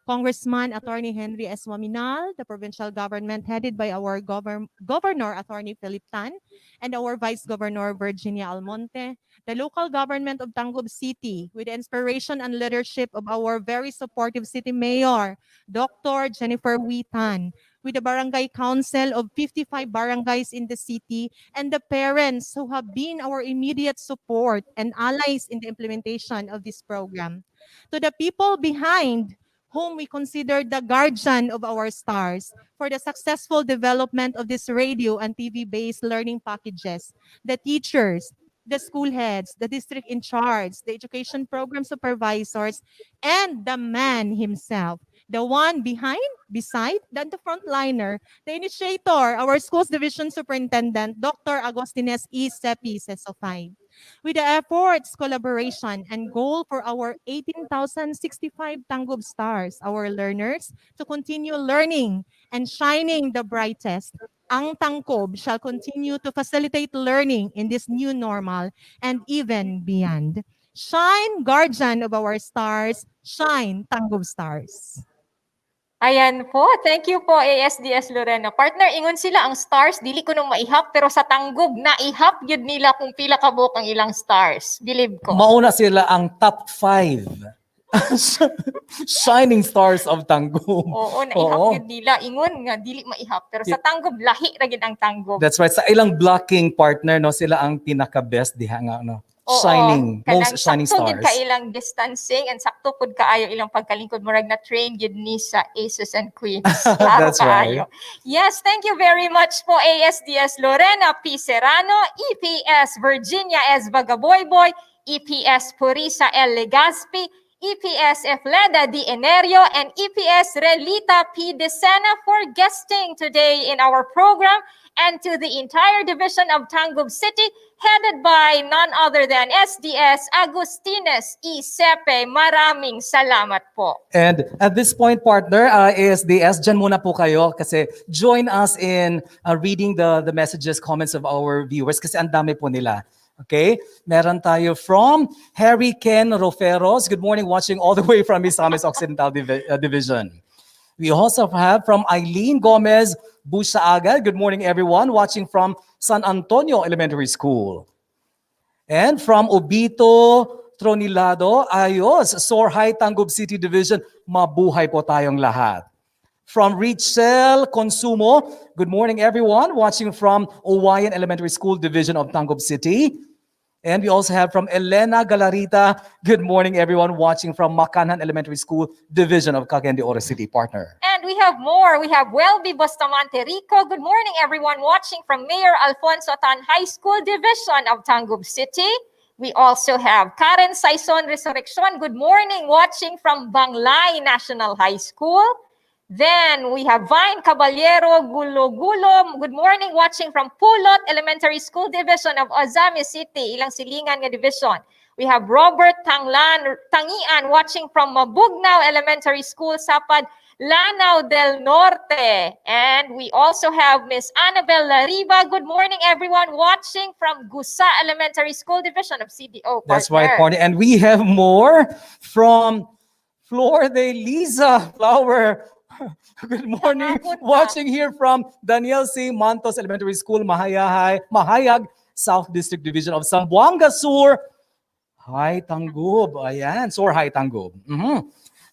Congressman Attorney Henry S. Waminal, the provincial government headed by our Governor Attorney Philip Tan, and our Vice Governor Virginia Almonte, the local government of Tangub City, with the inspiration and leadership of our very supportive city mayor, Dr. Jennifer Witan, with the barangay council of 55 barangays in the city, and the parents who have been our immediate support and allies in the implementation of this program. To the people behind, whom we consider the guardian of our stars for the successful development of this radio and TV-based learning packages, the teachers, the school heads, the district in charge, the education program supervisors, and the man himself, the one beside, the frontliner, the initiator, our schools division superintendent, Dr. Agustines E. CEPE, CESO 5. With the efforts, collaboration, and goal for our 18,065 Tangub stars, our learners, to continue learning and shining the brightest, ang Tangkub shall continue to facilitate learning in this new normal and even beyond. Shine, guardian of our stars, shine, Tangub stars. Ayan po. Thank you po, ASDS Lorena. Partner, ingon sila ang stars, dili ko nung maihap, pero sa Tangub, naihap yun nila kung pila kabuk ang ilang stars. Believe ko. Mauna sila ang top 5 shining stars of Tangub. Oo, naihap yun nila. Ingon nga, dili maihap. Pero sa Tangub, lahi na gid ang Tangub. That's right. Sa ilang blocking partner, no, sila ang pinaka-best diha nga, no? Shining, most shining stars. Sakto ka ilang distancing and sakto pud kaayo ilang pagkalingkod murag na train gid ni sa aces and queens. Claro. That's right. Yes, thank you very much po ASDS Lorena P. Serrano, EPS Virginia S. Bagaboyboy, EPS PURIZA L. LEGAZPI, EPS EFLEDA D. ENERIO, and EPS RELITA P. DECINA for guesting today in our program, and to the entire division of Tangub City, headed by none other than SDS Agustines E. CEPE. Maraming salamat po. And at this point, partner, ASDS, dyan muna po kayo kasi join us in reading the messages, comments of our viewers kasi ang dami po nila. Okay? Meron tayo from Harry Ken Roferos. Good morning, watching all the way from Misamis Occidental Division. We also have from Eileen Gomez Busaaga. Good morning, everyone, watching from San Antonio Elementary School. And from Obito Tronilado, ayos, Sorhay Tangub City Division, mabuhay po tayong lahat. From Richel Consumo, good morning, everyone, watching from Owayan Elementary School Division of Tangub City. And we also have from Elena Galarita, good morning, everyone, watching from Makanhan Elementary School Division of Cagayan de Oro City, partner. And we have more. We have Welby Bustamante Rico. Good morning, everyone, watching from Mayor Alfonso Tan High School Division of Tangub City. We also have Karen Saison Resurrection. Good morning, watching from Banglay National High School. Then we have Vine Caballero Gulo-Gulo. Good morning, watching from Pulot Elementary School Division of Ozami City, ilang silingan nga division. We have Robert Tangian watching from Mabugnao Elementary School, Sapad. Lanao del Norte. And we also have Miss Annabel Lariba. Good morning, everyone watching from Gusa Elementary School Division of CDO. That's right, partner. And we have more from Flor de Liza Flower. Good morning. Watching here from Daniel C. Mantos Elementary School, Mahayag, South District Division of Zamboanga Sur. Hi, Tangub. Ayan. Sur, hi, Tangub.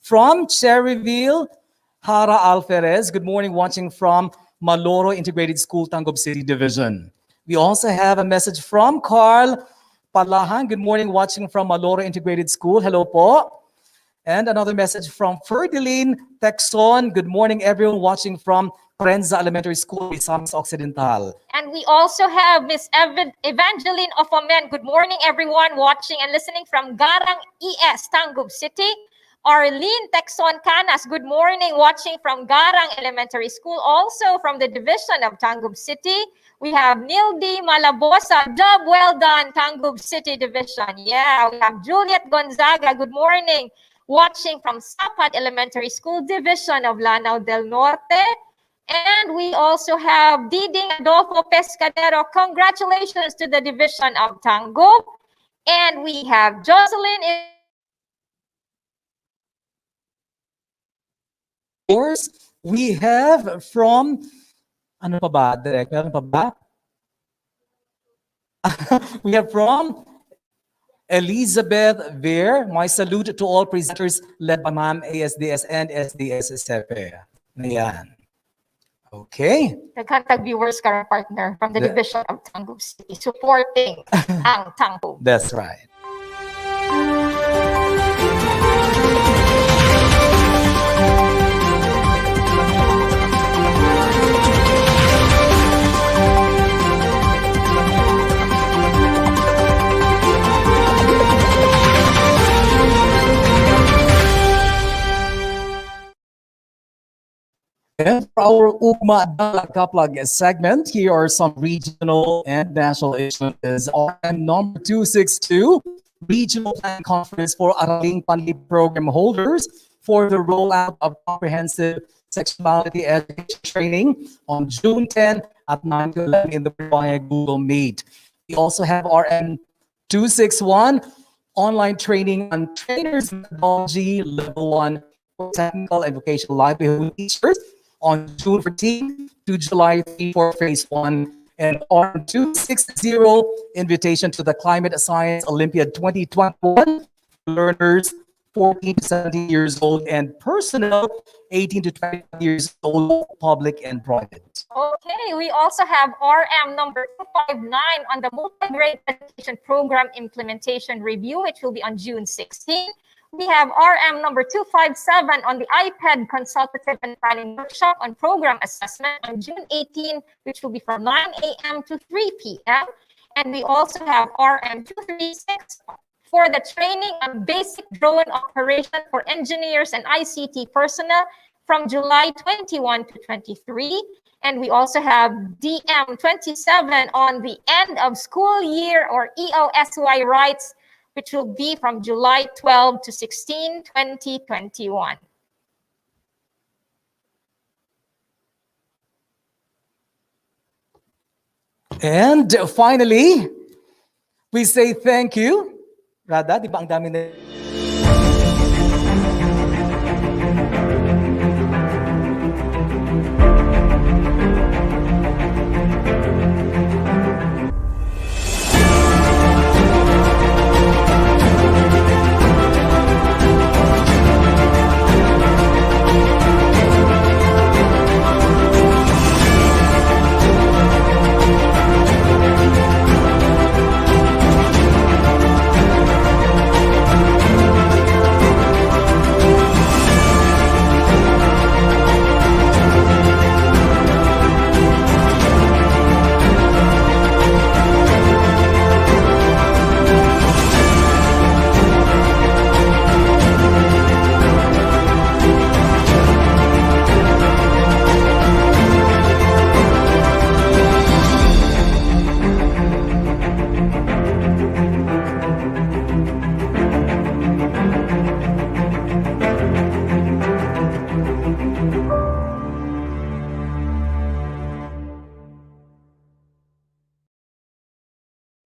From Cherryville, Hara Alferez. Good morning. Watching from Maloro Integrated School, Tangub City Division. We also have a message from Carl Palahan. Good morning. Watching from Maloro Integrated School. Hello po. And another message from Ferdeline Texon. Good morning, everyone watching from Prenza Elementary School, Misamis Occidental. And we also have Miss Evangeline Ofomen. Good morning, everyone watching and listening from Garang ES, Tangub City. Arlene Texon Canas. Good morning, watching from Garang Elementary School, also from the division of Tangub City. We have Nildi Malabosa. Job well done, Tangub City Division. Yeah, we have Juliet Gonzaga. Good morning. Watching from Sapat Elementary School Division of Lanao del Norte. And we also have Diding Adolfo Pescadero. Congratulations to the division of Tangub. And we have Jocelyn. Of course, we have from, ano pa ba, Direk? Meron pa ba? We have from Elizabeth Ver. My salute to all presenters led by Ma'am ASDS and SDS CEPE. Ayan. Okay. Nagkantag viewers ka partner from the division of Tangub City supporting ang Tangub. That's right. And for our Ugma Kaplag segment, here are some regional and national issues. RM number 262, Regional Plan Conference for Araling Panlib Program holders for the rollout of comprehensive sexuality education training on June 10 at 9 to 11 in the Google Meet. We also have RM 261, online training on trainers methodology level 1 for technical and vocational livelihood teachers on June 14 to July 3 for phase 1, and on 260, invitation to the Climate Science Olympiad 2021, learners 14 to 17 years old and personnel 18 to 25 years old, public and private. Okay, we also have RM number 259 on the multi-grade education program implementation review, which will be on June 16. We have RM number 257 on the iPad consultative and planning workshop on program assessment on June 18, which will be from 9 a.m. to 3 p.m. And we also have RM 236 for the training on basic drone operation for engineers and ICT personnel from July 21 to 23. And we also have DM 27 on the end of school year or EOSY rights, which will be from July 12 to 16, 2021. And finally, we say thank you. Rada, di ba ang dami na...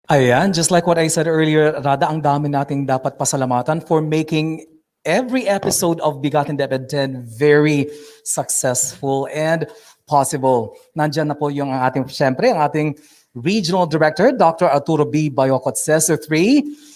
Ayan, just like what I said earlier, Rada, ang dami nating dapat pasalamatan for making every episode of BigaTEN DepEd 10 very successful and possible. Nandyan na po yung ating, syempre, ang ating Regional Director, Dr. Arturo B. Bayocot, CESO 3.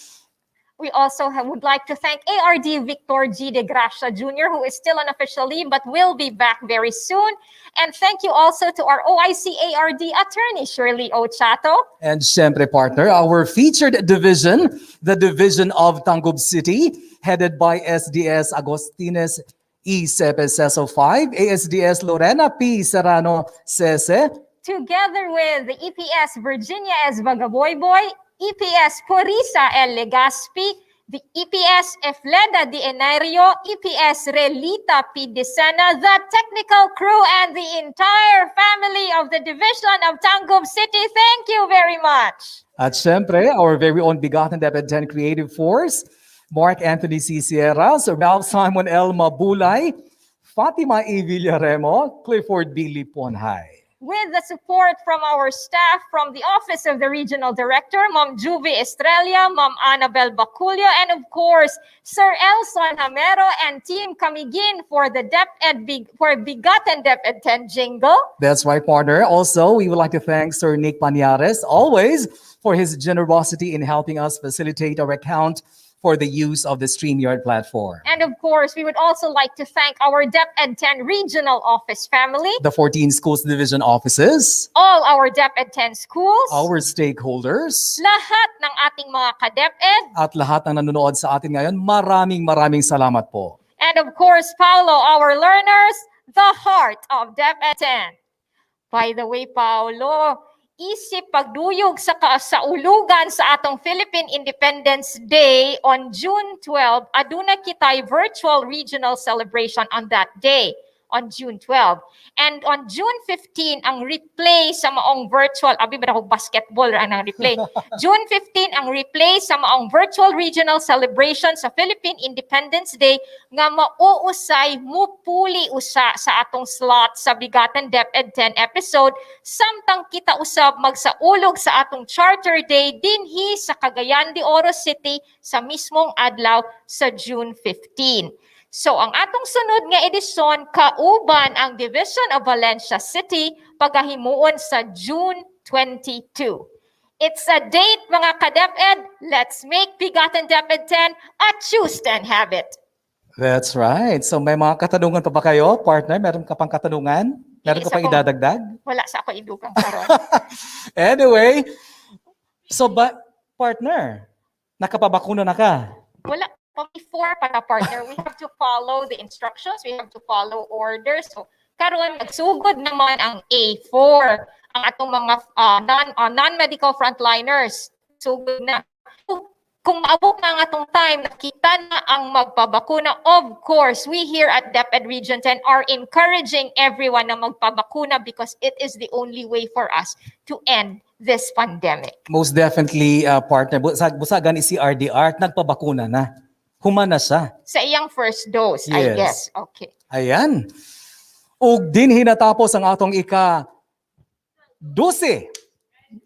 We also would like to thank ARD Victor G. De Gracia Jr., who is still on official leave but will be back very soon. And thank you also to our OIC ARD attorney, Shirley O. Chato. And syempre, partner, our featured division, the Division of Tangub City, headed by SDS Agustines E. CEPE CESO 5, ASDS LORENA P. SERRANO CESE. Together with the EPS Virginia S. BAGABOYBOY, EPS PURIZA LEGAZPI, the EPS EFLEDA ENERIO, EPS RELITA DECINA, the technical crew, and the entire family of the Division of Tangub City. Thank you very much. At syempre, our very own BigaTEN DepEd 10 Creative Force, Mark Anthony C. Sierras, Ralph Simon L. Mabulay, Fatima E. Villaremo, Clifford B. Liponhay. With the support from our staff from the Office of the Regional Director, Ma'am Juvie Estrella, Ma'am Annabel Baculio, and of course, Sir Elson Hamero and Team Camiguin for the BigaTEN DepEd 10 jingle. That's right, partner. Also, we would like to thank Sir Nick Paniares, always, for his generosity in helping us facilitate our account for the use of the StreamYard platform. And of course, we would also like to thank our DepEd 10 regional office family, The 14 schools division offices, all our DepEd 10 schools, our stakeholders, lahat ng ating mga ka-DepEd, at lahat ng nanonood sa atin ngayon. Maraming salamat po. and of course, Paolo, our learners, the heart of DepEd 10. By the way, Paolo, isip pagduyog sa kasaulugan sa atong Philippine Independence Day on June 12, aduna kitay virtual regional celebration on that day, on June 12. And on June 15, ang replay sa maong virtual, abi ba ako basketball ang replay. June 15, ang replay sa maong virtual regional celebration sa Philippine Independence Day nga mauusay mupuli usa sa atong slot sa BigaTEN DepEd 10 episode samtang kita usab magsaulog sa atong Charter Day dinhi sa Cagayan de Oro City sa mismong adlaw sa June 15. So ang atong sunod nga edisyon kauban ang Division of Valencia City pagahimuon sa June 22. It's a date mga ka-DepEd. Let's make BigaTEN DepEd 10 a TuesTEN habit. That's right. So may mga katanungan pa ba kayo, partner? Meron ka pang katanungan? Meron ka pang idadagdag? Wala sa ako idugang karon. Anyway, so partner, nakapabakuna na ka? Wala. Before para partner, we have to follow the instructions, we have to follow orders. So karon nagsugod naman ang A4, ang atong mga non-medical frontliners. Sugod na. Kung maabot na ang atong time, nakita na ang magpabakuna. Of course, we here at DepEd Region 10 are encouraging everyone na magpabakuna because it is the only way for us to end this pandemic. Most definitely, partner. Busagan si RDR, nagpabakuna na. Humana siya. Sa iyang first dose, I guess. Okay. Ayan. Ug din hinatapos ang atong ika-12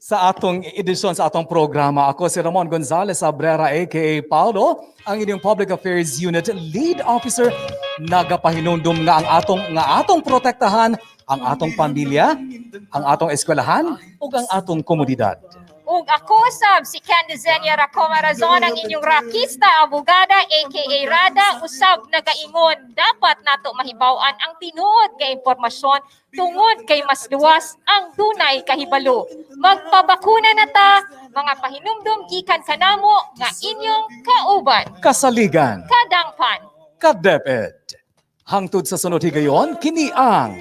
sa atong edisyon sa atong programa. Ako si Ramon Gonzalez Abrera aka Paulo, ang inyong Public Affairs Unit Lead Officer. Nagapahinumdum nga atong protektahan ang atong pamilya, ang atong eskwelahan ug ang atong komunidad. Ug ako sab si Candizenia Racomarazon, ang inyong rakista abogada aka Rada, usab nagaingon dapat nato mahibaw-an ang tinuod nga impormasyon tungod kay mas luwas ang dunay kahibalo. Magpabakuna na ta, mga pahinumdum gikan kanamo nga inyong kauban. Kasaligan. Kadangpan. Ka-DepEd. Hangtod sa sunod higayon, kini ang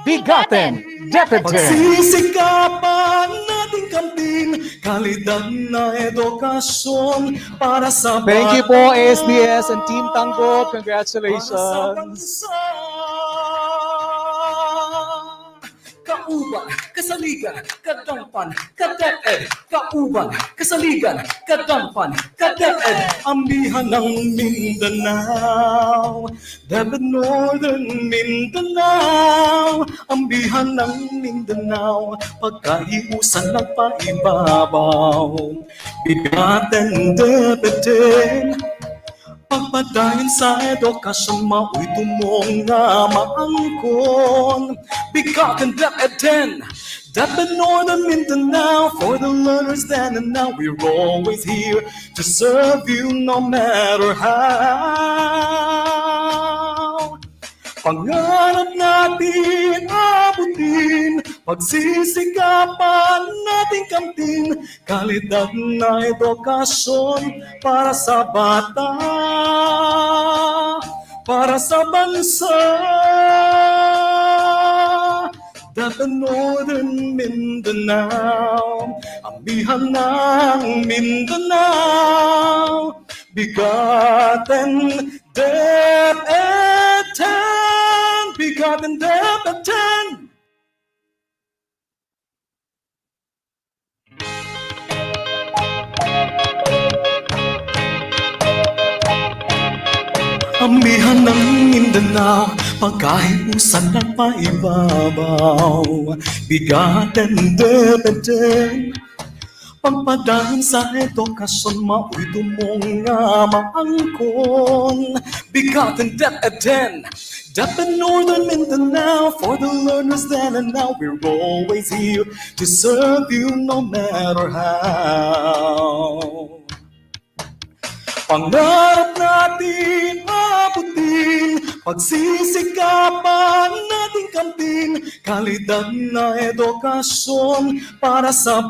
BigaTEN DepEd 10. Pagsisikapan nating kamtin kalidad na edukasyon para sa Thank you po, ASDS and Team Tangkub. Congratulations. kauban. kasaligan, kadampan, kaDepEd, kauban, kasaligan, kadampan, kaDepEd, ambihan ng Mindanao, DepEd Northern Mindanao, ambihan ng Mindanao, pagkaiusan nagpaibabaw, BigaTEN DepEd, pagpadayon sa edukasyon, mao'y tumong nga maangkon. BigaTEN DepEd DepEd Northern Mindanao, for the learners then and now, we're always here to serve you no matter how. Pangarap natin abutin, pagsisikapan natin kamtin, kalidad na edukasyon para sa bata, para sa bansa. DepEd Northern Mindanao, ambihan ng Mindanao, BigaTEN DepEd, BigaTEN DepEd. Amihan ng Mindanao, pagkaiusan ng paibabaw, BigaTEN DepEd, pagpadayon sa edukasyon, mao'y tumong nga maangkon. BigaTEN DepEd, DepEd Northern Mindanao, for the learners then and now, we're always here to serve you no matter how. Pangarap natin abutin, pagsisikapan natin kamtin, kalidad na edukasyon para sa